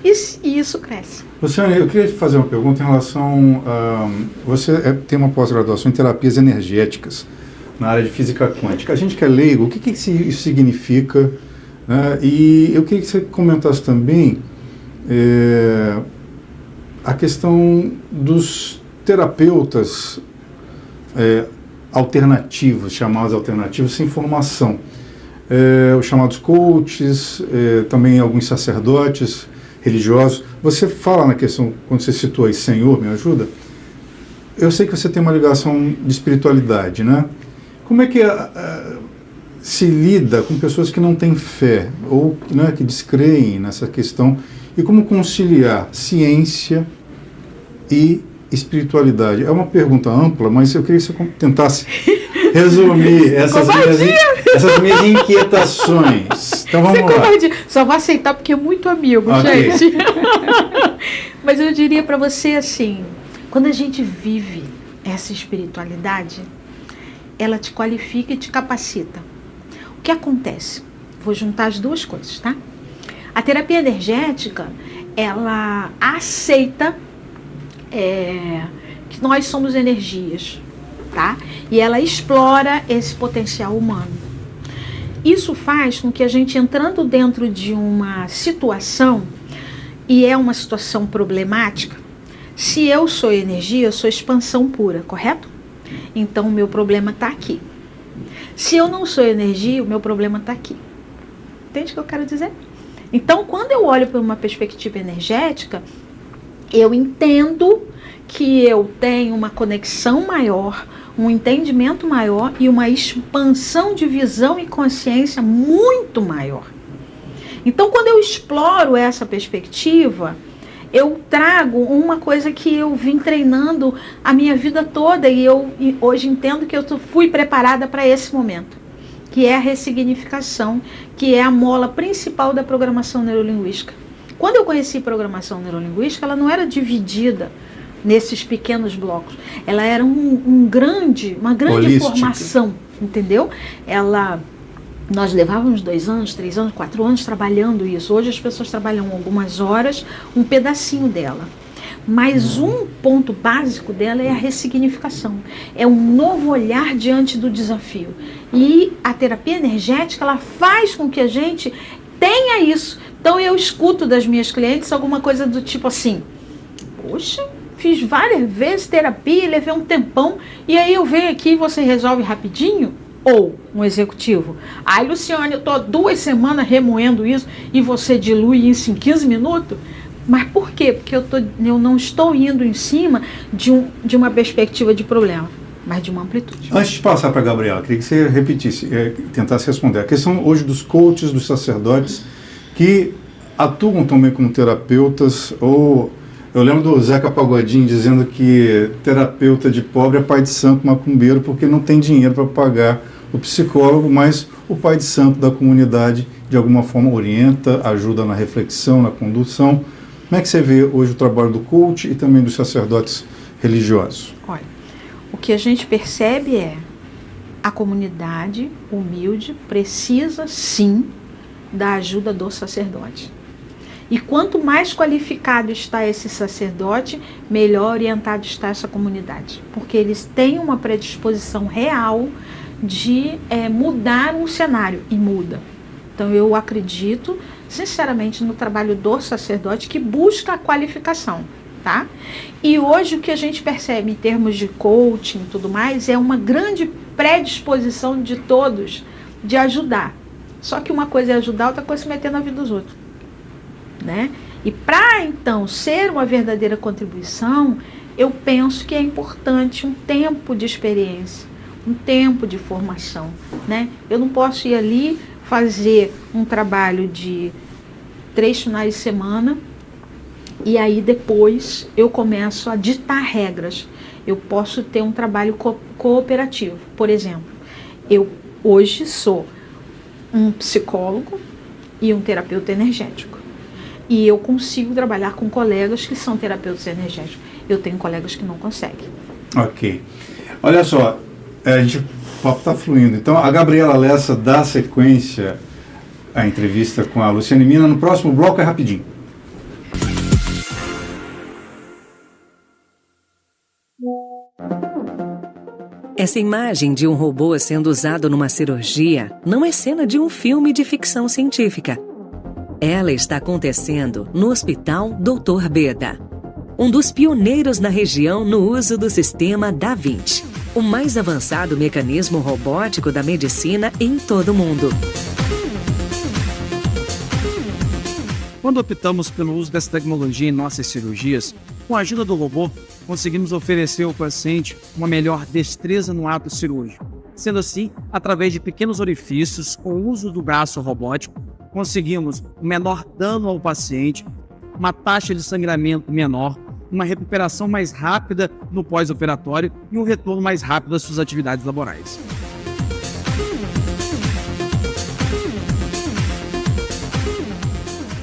E isso cresce. Luciane, eu queria te fazer uma pergunta em relação a... Você tem uma pós-graduação em terapias energéticas na área de física quântica. A gente que é leigo, o que isso significa? Né? E eu queria que você comentasse também a questão dos terapeutas alternativos, chamados alternativos sem formação. Os chamados coaches, também alguns sacerdotes religiosos. Você fala na questão, quando você citou aí, Senhor, me ajuda? Eu sei que você tem uma ligação de espiritualidade, né? Como é que se lida com pessoas que não têm fé ou, né, que descreem nessa questão, e como conciliar ciência e espiritualidade? É uma pergunta ampla, mas eu queria que você tentasse resumir essas minhas inquietações. Então vamos lá. Só vou aceitar porque é muito amigo, okay, gente. Mas eu diria para você assim, quando a gente vive essa espiritualidade, ela te qualifica e te capacita. O que acontece? Vou juntar as duas coisas, tá? A terapia energética, ela aceita que nós somos energias, tá? E ela explora esse potencial humano. Isso faz com que a gente, entrando dentro de uma situação, e é uma situação problemática, se eu sou energia, eu sou expansão pura, correto? Então o meu problema está aqui. Se eu não sou energia, o meu problema está aqui. Entende o que eu quero dizer? Então, quando eu olho por uma perspectiva energética, eu entendo que eu tenho uma conexão maior, um entendimento maior e uma expansão de visão e consciência muito maior. Então, quando eu exploro essa perspectiva, eu trago uma coisa que eu vim treinando a minha vida toda e hoje entendo que eu fui preparada para esse momento, que é a ressignificação, que é a mola principal da programação neurolinguística. Quando eu conheci programação neurolinguística, ela não era dividida nesses pequenos blocos. Ela era uma grande formação, entendeu? Nós levávamos 2 anos, 3 anos, 4 anos trabalhando isso. Hoje as pessoas trabalham algumas horas, um pedacinho dela. Mas um ponto básico dela é a ressignificação. É um novo olhar diante do desafio. E a terapia energética, ela faz com que a gente tenha isso. Então eu escuto das minhas clientes alguma coisa do tipo assim, poxa, fiz várias vezes terapia, levei um tempão, e aí eu venho aqui e você resolve rapidinho? Ou um executivo, ai Luciane, eu estou 2 semanas remoendo isso e você dilui isso em 15 minutos? Mas por quê? Porque eu não estou indo em cima de uma perspectiva de problema, mas de uma amplitude. Antes de passar para a Gabriela, queria que você repetisse, tentasse responder. A questão hoje dos coaches, dos sacerdotes, que atuam também como terapeutas, ou... Eu lembro do Zeca Pagodinho dizendo que terapeuta de pobre é pai de santo macumbeiro porque não tem dinheiro para pagar o psicólogo, mas o pai de santo da comunidade de alguma forma orienta, ajuda na reflexão, na condução. Como é que você vê hoje o trabalho do coach e também dos sacerdotes religiosos? Olha, o que a gente percebe é a comunidade humilde precisa sim da ajuda do sacerdote. E quanto mais qualificado está esse sacerdote, melhor orientado está essa comunidade. Porque eles têm uma predisposição real de mudar um cenário, e muda. Então eu acredito, sinceramente, no trabalho do sacerdote que busca a qualificação, tá? E hoje o que a gente percebe em termos de coaching e tudo mais é uma grande predisposição de todos de ajudar. Só que uma coisa é ajudar, outra coisa é se meter na vida dos outros, né? E para então ser uma verdadeira contribuição, eu penso que é importante um tempo de experiência, um tempo de formação, né? Eu não posso ir ali fazer um trabalho de 3 finais de semana e aí depois eu começo a ditar regras. Eu posso ter um trabalho cooperativo. Por exemplo, eu hoje sou um psicólogo e um terapeuta energético. E eu consigo trabalhar com colegas que são terapeutas energéticos. Eu tenho colegas que não conseguem. Ok. Olha só, o papo está fluindo. Então, a Gabriela Lessa dá sequência à entrevista com a Luciane Mina. No próximo bloco é rapidinho. Essa imagem de um robô sendo usado numa cirurgia não é cena de um filme de ficção científica. Ela está acontecendo no Hospital Dr. Beda, um dos pioneiros na região no uso do sistema Da Vinci, o mais avançado mecanismo robótico da medicina em todo o mundo. Quando optamos pelo uso dessa tecnologia em nossas cirurgias, com a ajuda do robô, conseguimos oferecer ao paciente uma melhor destreza no ato cirúrgico. Sendo assim, através de pequenos orifícios, com o uso do braço robótico, conseguimos um menor dano ao paciente, uma taxa de sangramento menor, uma recuperação mais rápida no pós-operatório e um retorno mais rápido às suas atividades laborais.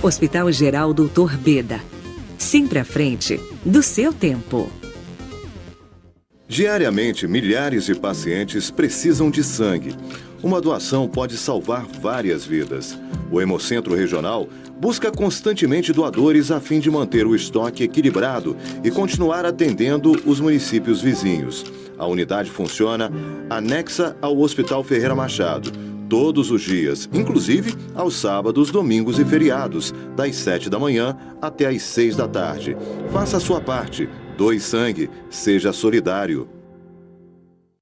Hospital Geral Dr. Beda, sempre à frente do seu tempo. Diariamente, milhares de pacientes precisam de sangue. Uma doação pode salvar várias vidas. O Hemocentro Regional busca constantemente doadores a fim de manter o estoque equilibrado e continuar atendendo os municípios vizinhos. A unidade funciona anexa ao Hospital Ferreira Machado, todos os dias, inclusive aos sábados, domingos e feriados, das 7 da manhã até às 6 da tarde. Faça a sua parte. Doe sangue. Seja solidário.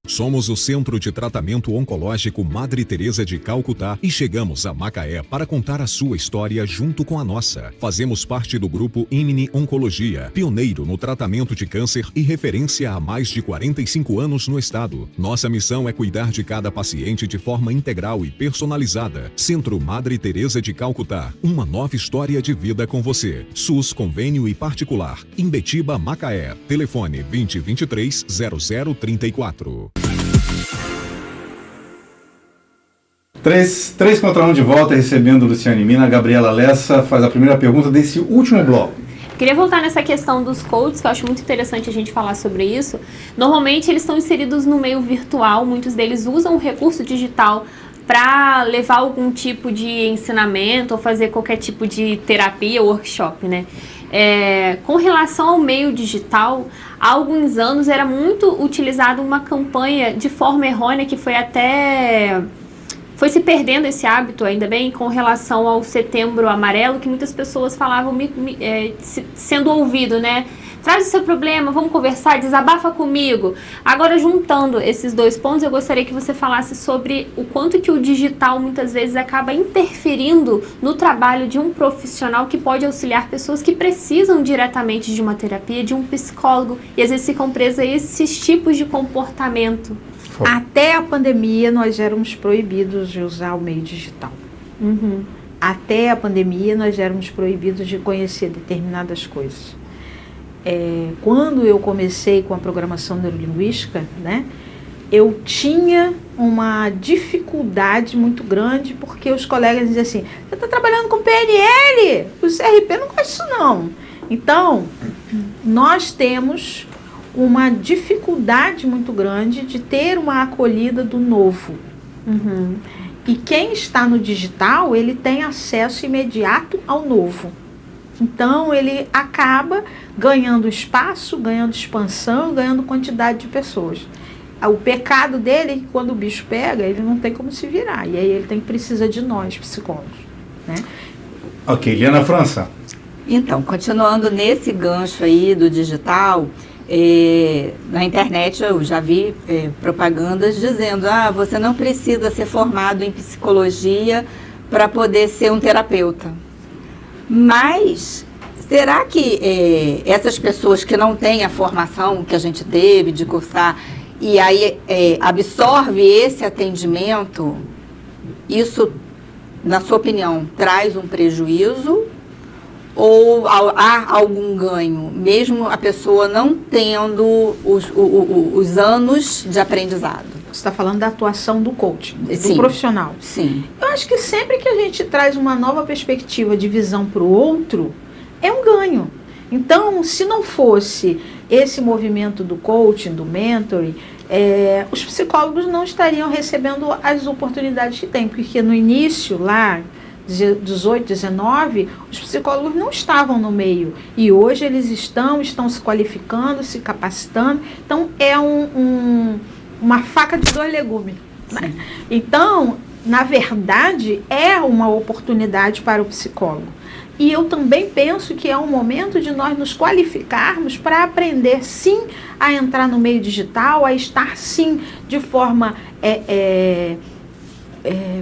Somos o Centro de Tratamento Oncológico Madre Teresa de Calcutá e chegamos a Macaé para contar a sua história junto com a nossa. Fazemos parte do grupo Imine Oncologia, pioneiro no tratamento de câncer e referência há mais de 45 anos no estado. Nossa missão é cuidar de cada paciente de forma integral e personalizada. Centro Madre Teresa de Calcutá, uma nova história de vida com você. SUS, convênio e particular. Imbetiba, Macaé. Telefone 2023 0034. 3 contra 1 de volta, recebendo Luciane Mina. A Gabriela Lessa faz a primeira pergunta desse último bloco. Queria voltar nessa questão dos coaches, que eu acho muito interessante a gente falar sobre isso. Normalmente eles estão inseridos no meio virtual, muitos deles usam o recurso digital para levar algum tipo de ensinamento ou fazer qualquer tipo de terapia ou workshop, né? Com relação ao meio digital, há alguns anos era muito utilizado uma campanha de forma errônea que foi se perdendo esse hábito, ainda bem, com relação ao Setembro Amarelo, que muitas pessoas falavam sendo ouvido, né? Traz o seu problema, vamos conversar, desabafa comigo. Agora, juntando esses dois pontos, eu gostaria que você falasse sobre o quanto que o digital muitas vezes acaba interferindo no trabalho de um profissional que pode auxiliar pessoas que precisam diretamente de uma terapia, de um psicólogo, e às vezes ficam presas a esses tipos de comportamento. Até a pandemia, nós éramos proibidos de usar o meio digital. Uhum. Até a pandemia, nós éramos proibidos de conhecer determinadas coisas. Quando eu comecei com a programação neurolinguística, né, eu tinha uma dificuldade muito grande, porque os colegas diziam assim: você está trabalhando com PNL, o CRP não gosta disso não. Então, nós temos uma dificuldade muito grande de ter uma acolhida do novo. Uhum. E quem está no digital, ele tem acesso imediato ao novo. Então, ele acaba ganhando espaço, ganhando expansão, ganhando quantidade de pessoas. O pecado dele é que quando o bicho pega, ele não tem como se virar. E aí ele precisa de nós, psicólogos, né? Ok, Liana França. Então, continuando nesse gancho aí do digital, na internet eu já vi propagandas dizendo: você não precisa ser formado em psicologia para poder ser um terapeuta. Mas será que essas pessoas que não têm a formação que a gente teve de cursar e aí absorve esse atendimento, isso, na sua opinião, traz um prejuízo ou há algum ganho, mesmo a pessoa não tendo os anos de aprendizado? Você está falando da atuação do coaching, Sim. do profissional. Sim. Eu acho que sempre que a gente traz uma nova perspectiva de visão para o outro, é um ganho. Então, se não fosse esse movimento do coaching, do mentoring, os psicólogos não estariam recebendo as oportunidades que têm, porque no início, lá, 18, 19, os psicólogos não estavam no meio. E hoje eles estão se qualificando, se capacitando. Então, é uma faca de dois legumes, né? Então, na verdade, é uma oportunidade para o psicólogo. E eu também penso que é um momento de nós nos qualificarmos para aprender, sim, a entrar no meio digital, a estar, sim, de forma,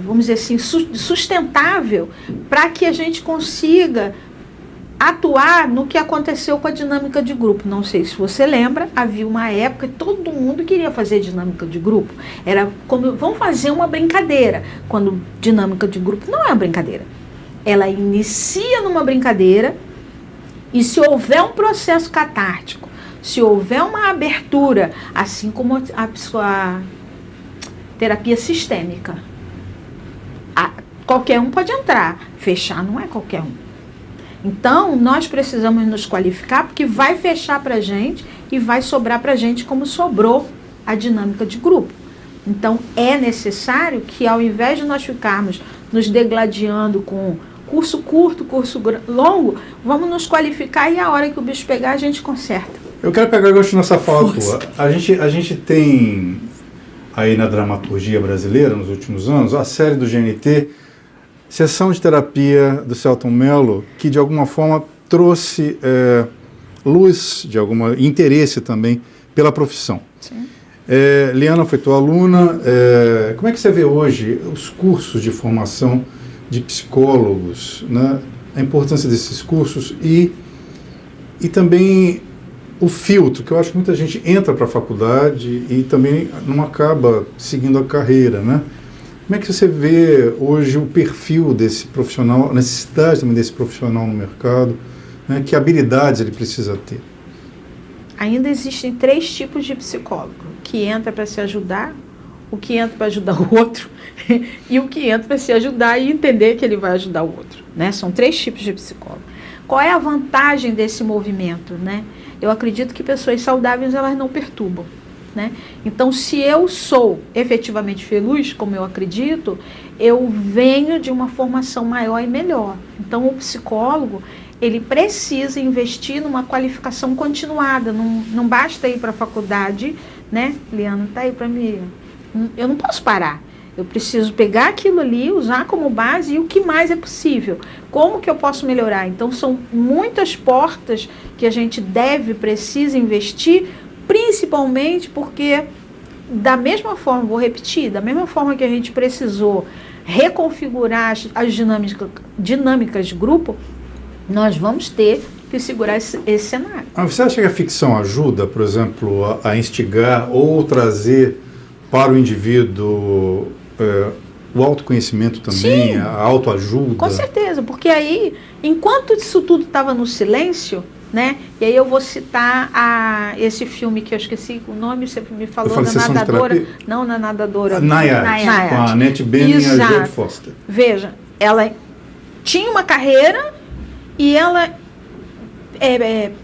vamos dizer assim, sustentável, para que a gente consiga atuar no que aconteceu com a dinâmica de grupo. Não sei se você lembra, havia uma época que todo mundo queria fazer dinâmica de grupo. Era como, vamos fazer uma brincadeira, quando dinâmica de grupo não é uma brincadeira. Ela inicia numa brincadeira e se houver um processo catártico, se houver uma abertura, assim como a terapia sistêmica, qualquer um pode entrar, fechar não é qualquer um. Então, nós precisamos nos qualificar porque vai fechar para a gente e vai sobrar para a gente como sobrou a dinâmica de grupo. Então, é necessário que ao invés de nós ficarmos nos degladiando com curso curto, curso longo, vamos nos qualificar e a hora que o bicho pegar, a gente conserta. Eu quero pegar gosto nessa fala tua. A gente tem aí na dramaturgia brasileira, nos últimos anos, a série do GNT, Sessão de Terapia do Celton Mello, que de alguma forma trouxe luz, interesse também pela profissão. Sim. Liana foi tua aluna. Como é que você vê hoje os cursos de formação de psicólogos, né? A importância desses cursos e também o filtro, que eu acho que muita gente entra para a faculdade e também não acaba seguindo a carreira, né? Como é que você vê hoje o perfil desse profissional, a necessidade também desse profissional no mercado, né? Que habilidades ele precisa ter? Ainda existem 3 tipos de psicólogo: o que entra para se ajudar, o que entra para ajudar o outro e o que entra para se ajudar e entender que ele vai ajudar o outro, né? São 3 tipos de psicólogo. Qual é a vantagem desse movimento, né? Eu acredito que pessoas saudáveis, elas não perturbam, né? Então, se eu sou efetivamente feliz, como eu acredito, eu venho de uma formação maior e melhor. Então, o psicólogo, ele precisa investir numa qualificação continuada. Não basta ir para a faculdade, né? Liana, tá aí para mim. Eu não posso parar. Eu preciso pegar aquilo ali, usar como base e o que mais é possível. Como que eu posso melhorar? Então, são muitas portas que a gente precisa investir, principalmente porque, da mesma forma, vou repetir, da mesma forma que a gente precisou reconfigurar as dinâmicas de grupo, nós vamos ter que segurar esse cenário. Você acha que a ficção ajuda, por exemplo, a instigar ou trazer para o indivíduo o autoconhecimento também, Sim, a autoajuda? Com certeza, porque aí, enquanto isso tudo estava no silêncio, né? E aí eu vou citar esse filme que eu esqueci o nome, você me falou, da nadadora. Não, na nadadora. Nayad, com a Annette Bening e a Jodie Foster. Veja, ela tinha uma carreira e ela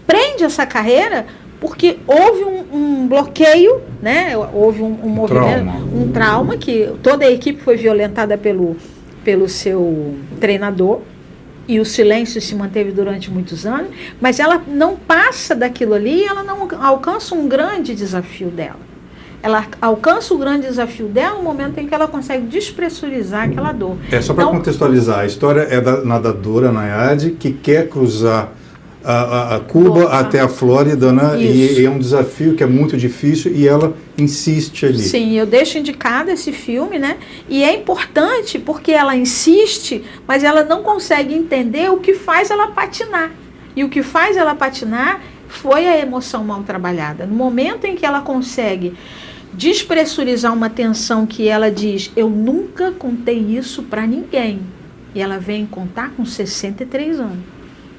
prende essa carreira porque houve um bloqueio, né? Houve um movimento, um trauma, que toda a equipe foi violentada pelo seu treinador, e o silêncio se manteve durante muitos anos, mas ela não passa daquilo ali, ela não alcança um grande desafio dela. Ela alcança o grande desafio dela no momento em que ela consegue despressurizar aquela dor. Só para contextualizar, a história é da nadadora Nayade que quer cruzar a Cuba até a Flórida, né? E é um desafio que é muito difícil e ela insiste ali. Sim, eu deixo indicado esse filme, né? E é importante porque ela insiste, mas ela não consegue entender o que faz ela patinar. E o que faz ela patinar foi a emoção mal trabalhada. No momento em que ela consegue despressurizar uma tensão que ela diz, eu nunca contei isso para ninguém. E ela vem contar com 63 anos.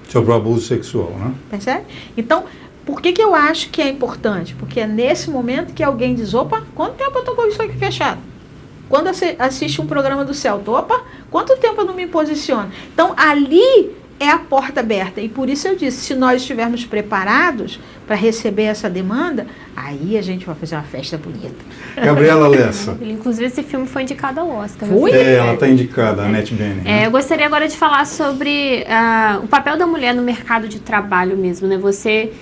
Sobre o abuso sexual, né? Percebe? Então, por que eu acho que é importante? Porque é nesse momento que alguém diz, opa, quanto tempo eu estou com isso aqui fechado? Quando assiste um programa do Celto, opa, quanto tempo eu não me posiciono? Então, ali é a porta aberta. E por isso eu disse, se nós estivermos preparados para receber essa demanda, aí a gente vai fazer uma festa bonita. Gabriela Lessa. Inclusive, esse filme foi indicado ao Oscar. Foi? Ela está indicada, a Annette Bening. Eu gostaria agora de falar sobre o papel da mulher no mercado de trabalho mesmo, né? Você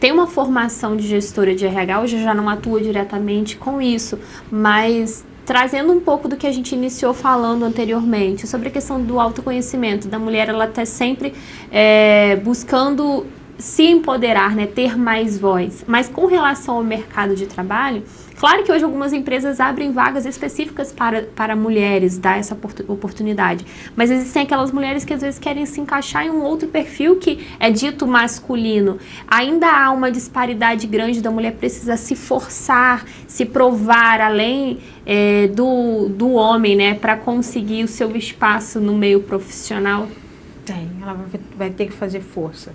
tem uma formação de gestora de RH, hoje já não atua diretamente com isso, mas trazendo um pouco do que a gente iniciou falando anteriormente, sobre a questão do autoconhecimento, da mulher, ela está sempre buscando se empoderar, né, ter mais voz. Mas com relação ao mercado de trabalho, claro que hoje algumas empresas abrem vagas específicas para mulheres, dar essa oportunidade. Mas existem aquelas mulheres que às vezes querem se encaixar em um outro perfil que é dito masculino. Ainda há uma disparidade grande da mulher precisar se forçar, se provar além do homem, né, para conseguir o seu espaço no meio profissional. Tem, ela vai ter que fazer força.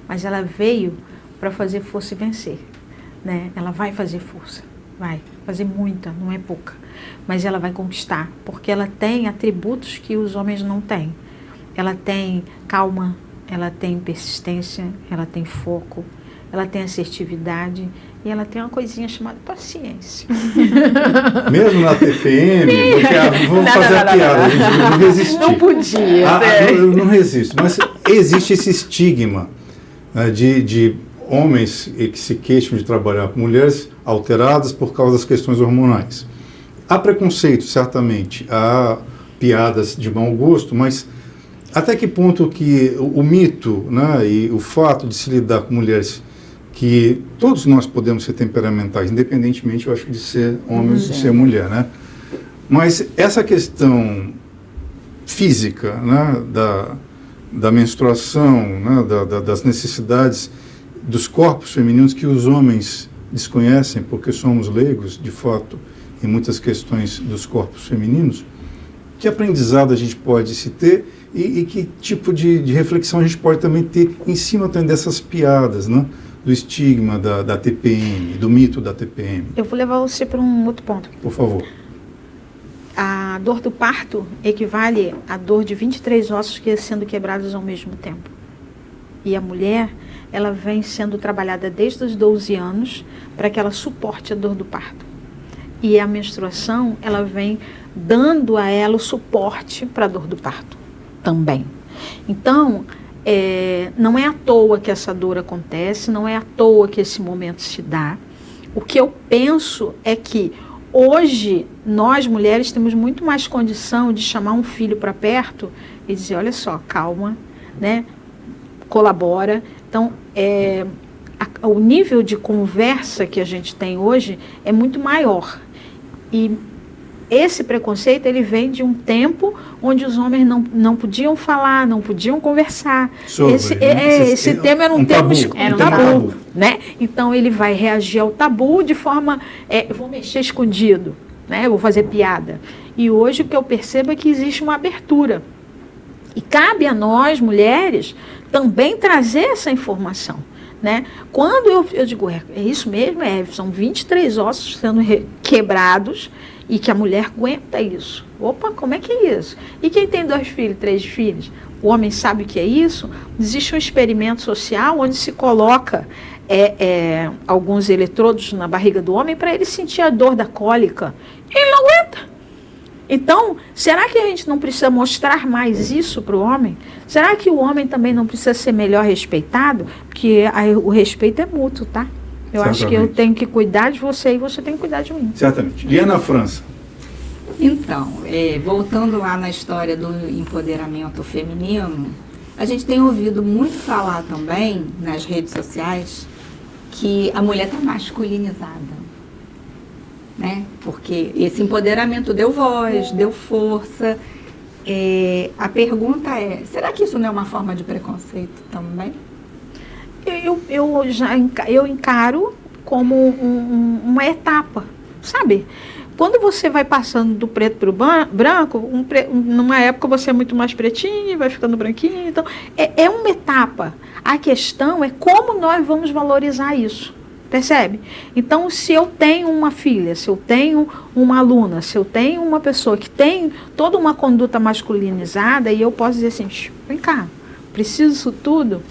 Mas ela veio para fazer força e vencer, né? Ela vai fazer força, vai fazer muita, não é pouca, mas ela vai conquistar, porque ela tem atributos que os homens não têm. Ela tem calma, ela tem persistência, ela tem foco, ela tem assertividade e ela tem uma coisinha chamada paciência. Mesmo na TPM, vamos fazer a piada, a gente não resistir. Não podia. Eu não resisto, mas existe esse estigma de homens que se queixam de trabalhar com mulheres alteradas por causa das questões hormonais. Há preconceito, certamente, há piadas de mau gosto, mas até que ponto que o mito, né, e o fato de se lidar com mulheres que todos nós podemos ser temperamentais, independentemente, eu acho, de ser homem ou de ser mulher, né? Mas essa questão física, né, da menstruação, né, das necessidades dos corpos femininos que os homens desconhecem, porque somos leigos, de fato, em muitas questões dos corpos femininos, que aprendizado a gente pode se ter e que tipo de reflexão a gente pode também ter em cima também dessas piadas, né, do estigma da TPM, do mito da TPM. Eu vou levar você para um outro ponto. Por favor. A dor do parto equivale à dor de 23 ossos sendo quebrados ao mesmo tempo. E a mulher, ela vem sendo trabalhada desde os 12 anos para que ela suporte a dor do parto. E a menstruação, ela vem dando a ela o suporte para a dor do parto também. Então, não é à toa que essa dor acontece, não é à toa que esse momento se dá. O que eu penso é que hoje, nós mulheres temos muito mais condição de chamar um filho para perto e dizer, olha só, calma, né? Colabora. Então, o nível de conversa que a gente tem hoje é muito maior. E esse preconceito, ele vem de um tempo onde os homens não podiam falar, não podiam conversar. Esse tema era um tabu, né? Então, ele vai reagir ao tabu de forma, eu vou mexer escondido, né? Eu vou fazer piada. E hoje o que eu percebo é que existe uma abertura. E cabe a nós, mulheres, também trazer essa informação, né? Quando eu digo, é isso mesmo, são 23 ossos sendo quebrados, e que a mulher aguenta isso. Opa, como é que é isso? E quem tem 2 filhos, 3 filhos? O homem sabe o que é isso? Existe um experimento social onde se coloca alguns eletrodos na barriga do homem para ele sentir a dor da cólica. Ele não aguenta. Então, será que a gente não precisa mostrar mais isso para o homem? Será que o homem também não precisa ser melhor respeitado? Porque o respeito é mútuo, tá? Eu acho que eu tenho que cuidar de você e você tem que cuidar de mim. Certamente. Liana França. Então, voltando lá na história do empoderamento feminino, a gente tem ouvido muito falar também nas redes sociais que a mulher está masculinizada, né? Porque esse empoderamento deu voz, deu força. A pergunta é, será que isso não é uma forma de preconceito também? Eu encaro como uma etapa, sabe? Quando você vai passando do preto para o branco, numa época você é muito mais pretinho e vai ficando branquinho. Então, é uma etapa. A questão é como nós vamos valorizar isso. Percebe? Então, se eu tenho uma filha, se eu tenho uma aluna, se eu tenho uma pessoa que tem toda uma conduta masculinizada, e eu posso dizer assim, vem cá, preciso disso tudo?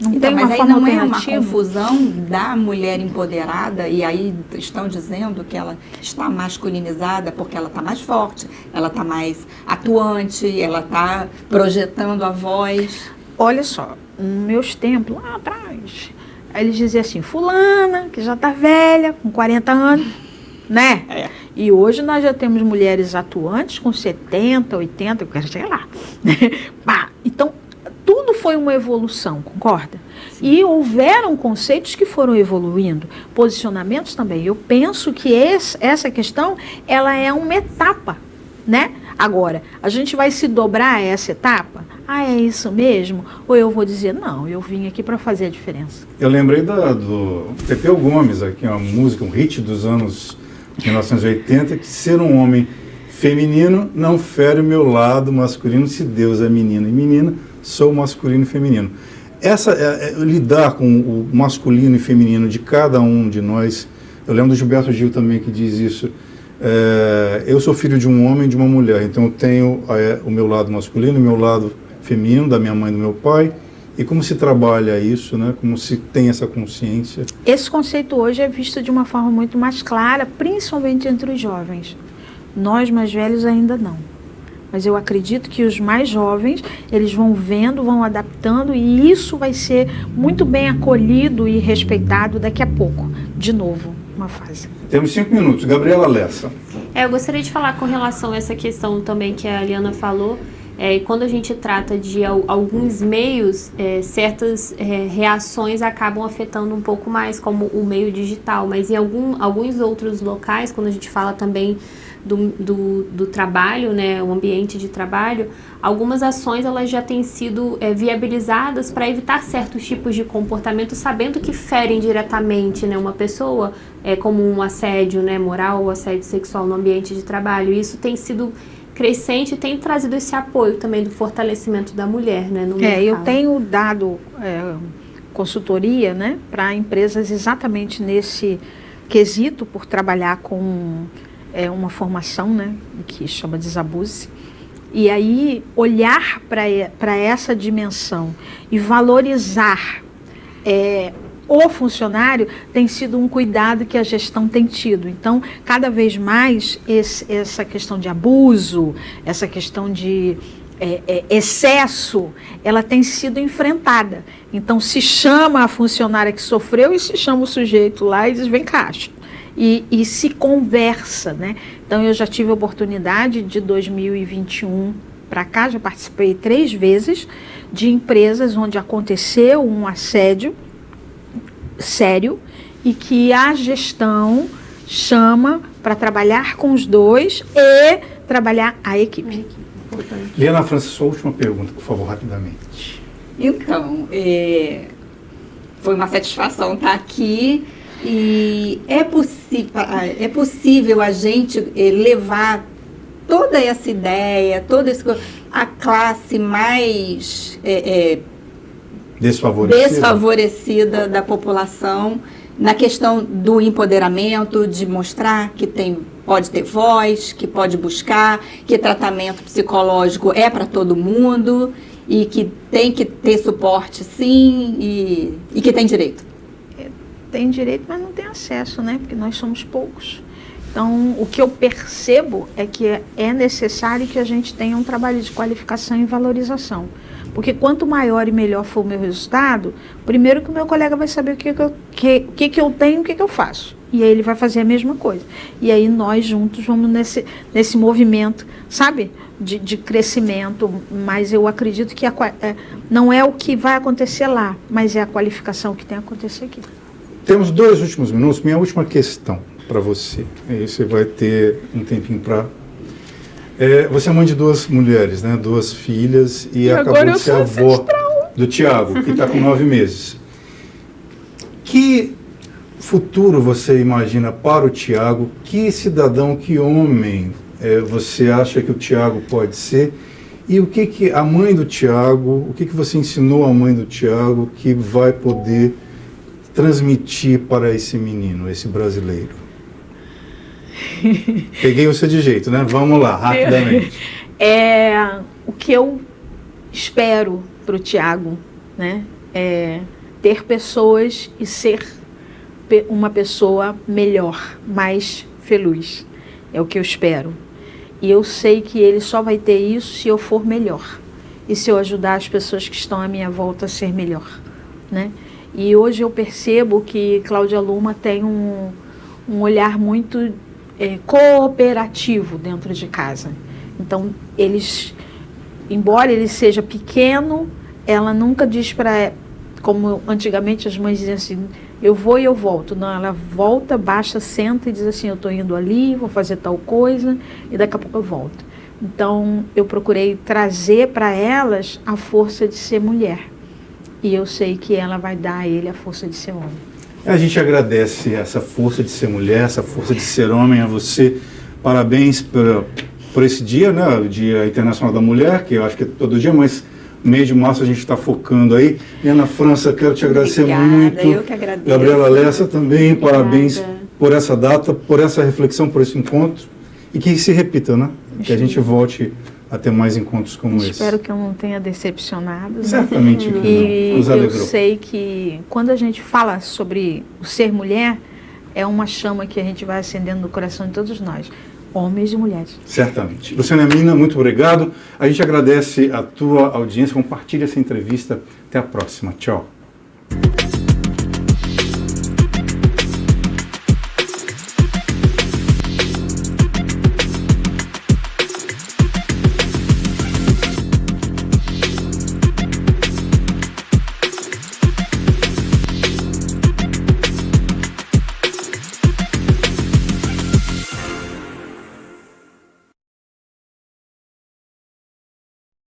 Não então, tem uma mas forma aí não é alternativa? uma confusão da mulher empoderada, e aí estão dizendo que ela está masculinizada porque ela está mais forte, ela está mais atuante, ela está projetando a voz. Olha só, nos meus tempos, lá atrás, eles diziam assim, fulana, que já está velha, com 40 anos, né? E hoje nós já temos mulheres atuantes com 70, 80, eu quero chegar lá. Então, tudo foi uma evolução, concorda? Sim. E houveram conceitos que foram evoluindo, posicionamentos também. Eu penso que essa questão, ela é uma etapa, né? Agora, a gente vai se dobrar a essa etapa? É isso mesmo? Ou eu vou dizer, não, eu vim aqui para fazer a diferença? Eu lembrei do Pepeu Gomes, aqui uma música, um hit dos anos 1980, que ser um homem feminino não fere o meu lado masculino, se Deus é menino e menina, sou masculino e feminino. Lidar com o masculino e feminino de cada um de nós, eu lembro do Gilberto Gil também que diz isso, eu sou filho de um homem e de uma mulher, então eu tenho o meu lado masculino, o meu lado feminino, da minha mãe e do meu pai, e como se trabalha isso, né? Como se tem essa consciência. Esse conceito hoje é visto de uma forma muito mais clara, principalmente entre os jovens. Nós mais velhos ainda não. Mas eu acredito que os mais jovens, eles vão vendo, vão adaptando, e isso vai ser muito bem acolhido e respeitado daqui a pouco. De novo, uma fase. Temos 5 minutos. Gabriela Lessa. Eu gostaria de falar com relação a essa questão também que a Liana falou. Quando a gente trata de alguns meios, certas reações acabam afetando um pouco mais, como o meio digital. Mas em alguns outros locais, quando a gente fala também do trabalho, né, o ambiente de trabalho, algumas ações elas já têm sido viabilizadas para evitar certos tipos de comportamento, sabendo que ferem diretamente, né, uma pessoa, como um assédio, né, moral ou assédio sexual no ambiente de trabalho. E isso tem sido crescente e tem trazido esse apoio também do fortalecimento da mulher, né, no mercado. Eu tenho dado consultoria, né, para empresas exatamente nesse quesito, por trabalhar com uma formação, né, que chama Desabuse. E aí olhar para essa dimensão e valorizar o funcionário tem sido um cuidado que a gestão tem tido. Então, cada vez mais essa questão de abuso, essa questão de excesso, ela tem sido enfrentada. Então, se chama a funcionária que sofreu e se chama o sujeito lá e diz, vem cá. E se conversa, né? Então, eu já tive a oportunidade de 2021 para cá, já participei 3 vezes de empresas onde aconteceu um assédio sério e que a gestão chama para trabalhar com os dois e trabalhar a equipe. Liana França, sua última pergunta, por favor, rapidamente. Então, foi uma satisfação estar aqui. E é possível a gente levar toda essa ideia, a classe mais desfavorecida da população na questão do empoderamento, de mostrar que pode ter voz, que pode buscar, que tratamento psicológico é para todo mundo e que tem que ter suporte sim e que tem direito. Tem direito, mas não tem acesso, né? Porque nós somos poucos. Então, o que eu percebo é que é necessário que a gente tenha um trabalho de qualificação e valorização. Porque quanto maior e melhor for o meu resultado, primeiro que o meu colega vai saber o que eu tenho e o que eu faço. E aí ele vai fazer a mesma coisa. E aí nós juntos vamos nesse movimento, sabe? De crescimento. Mas eu acredito que não é o que vai acontecer lá, mas é a qualificação que tem que acontecer aqui. Temos 2 últimos minutos. Minha última questão para você. Aí você vai ter um tempinho para... você é mãe de 2 mulheres, né? 2 filhas, e acabou de ser avó do Tiago, que está com 9 meses. Que futuro você imagina para o Tiago? Que cidadão, que homem você acha que o Tiago pode ser? E o que a mãe do Tiago, o que você ensinou à mãe do Tiago que vai poder transmitir para esse menino, esse brasileiro? Peguei você de jeito, né? Vamos lá, rapidamente. O que eu espero para o Tiago, né? É ter pessoas e ser uma pessoa melhor, mais feliz. É o que eu espero. E eu sei que ele só vai ter isso se eu for melhor. E se eu ajudar as pessoas que estão à minha volta a ser melhor, né? E hoje eu percebo que Cláudia Luma tem um olhar muito cooperativo dentro de casa. Então, embora ele seja pequeno, ela nunca diz como antigamente as mães diziam assim, eu vou e eu volto. Não, ela volta, baixa, senta e diz assim, eu estou indo ali, vou fazer tal coisa e daqui a pouco eu volto. Então, eu procurei trazer para elas a força de ser mulher. E eu sei que ela vai dar a ele a força de ser homem. A gente agradece essa força de ser mulher, essa força de ser homem a você. Parabéns por esse dia, né? O Dia Internacional da Mulher, que eu acho que é todo dia, mas no mês de março a gente está focando aí. Ana França, quero te agradecer muito. Eu que agradeço. Gabriela Lessa também, parabéns por essa data, por essa reflexão, por esse encontro. E que se repita, né? Que a gente volte a ter mais encontros como esse. Espero que eu não tenha decepcionado. Certamente que não. Nos alegrou. Eu sei que quando a gente fala sobre o ser mulher, é uma chama que a gente vai acendendo no coração de todos nós, homens e mulheres. Certamente. Luciana Mina, muito obrigado. A gente agradece a tua audiência. Compartilhe essa entrevista. Até a próxima. Tchau.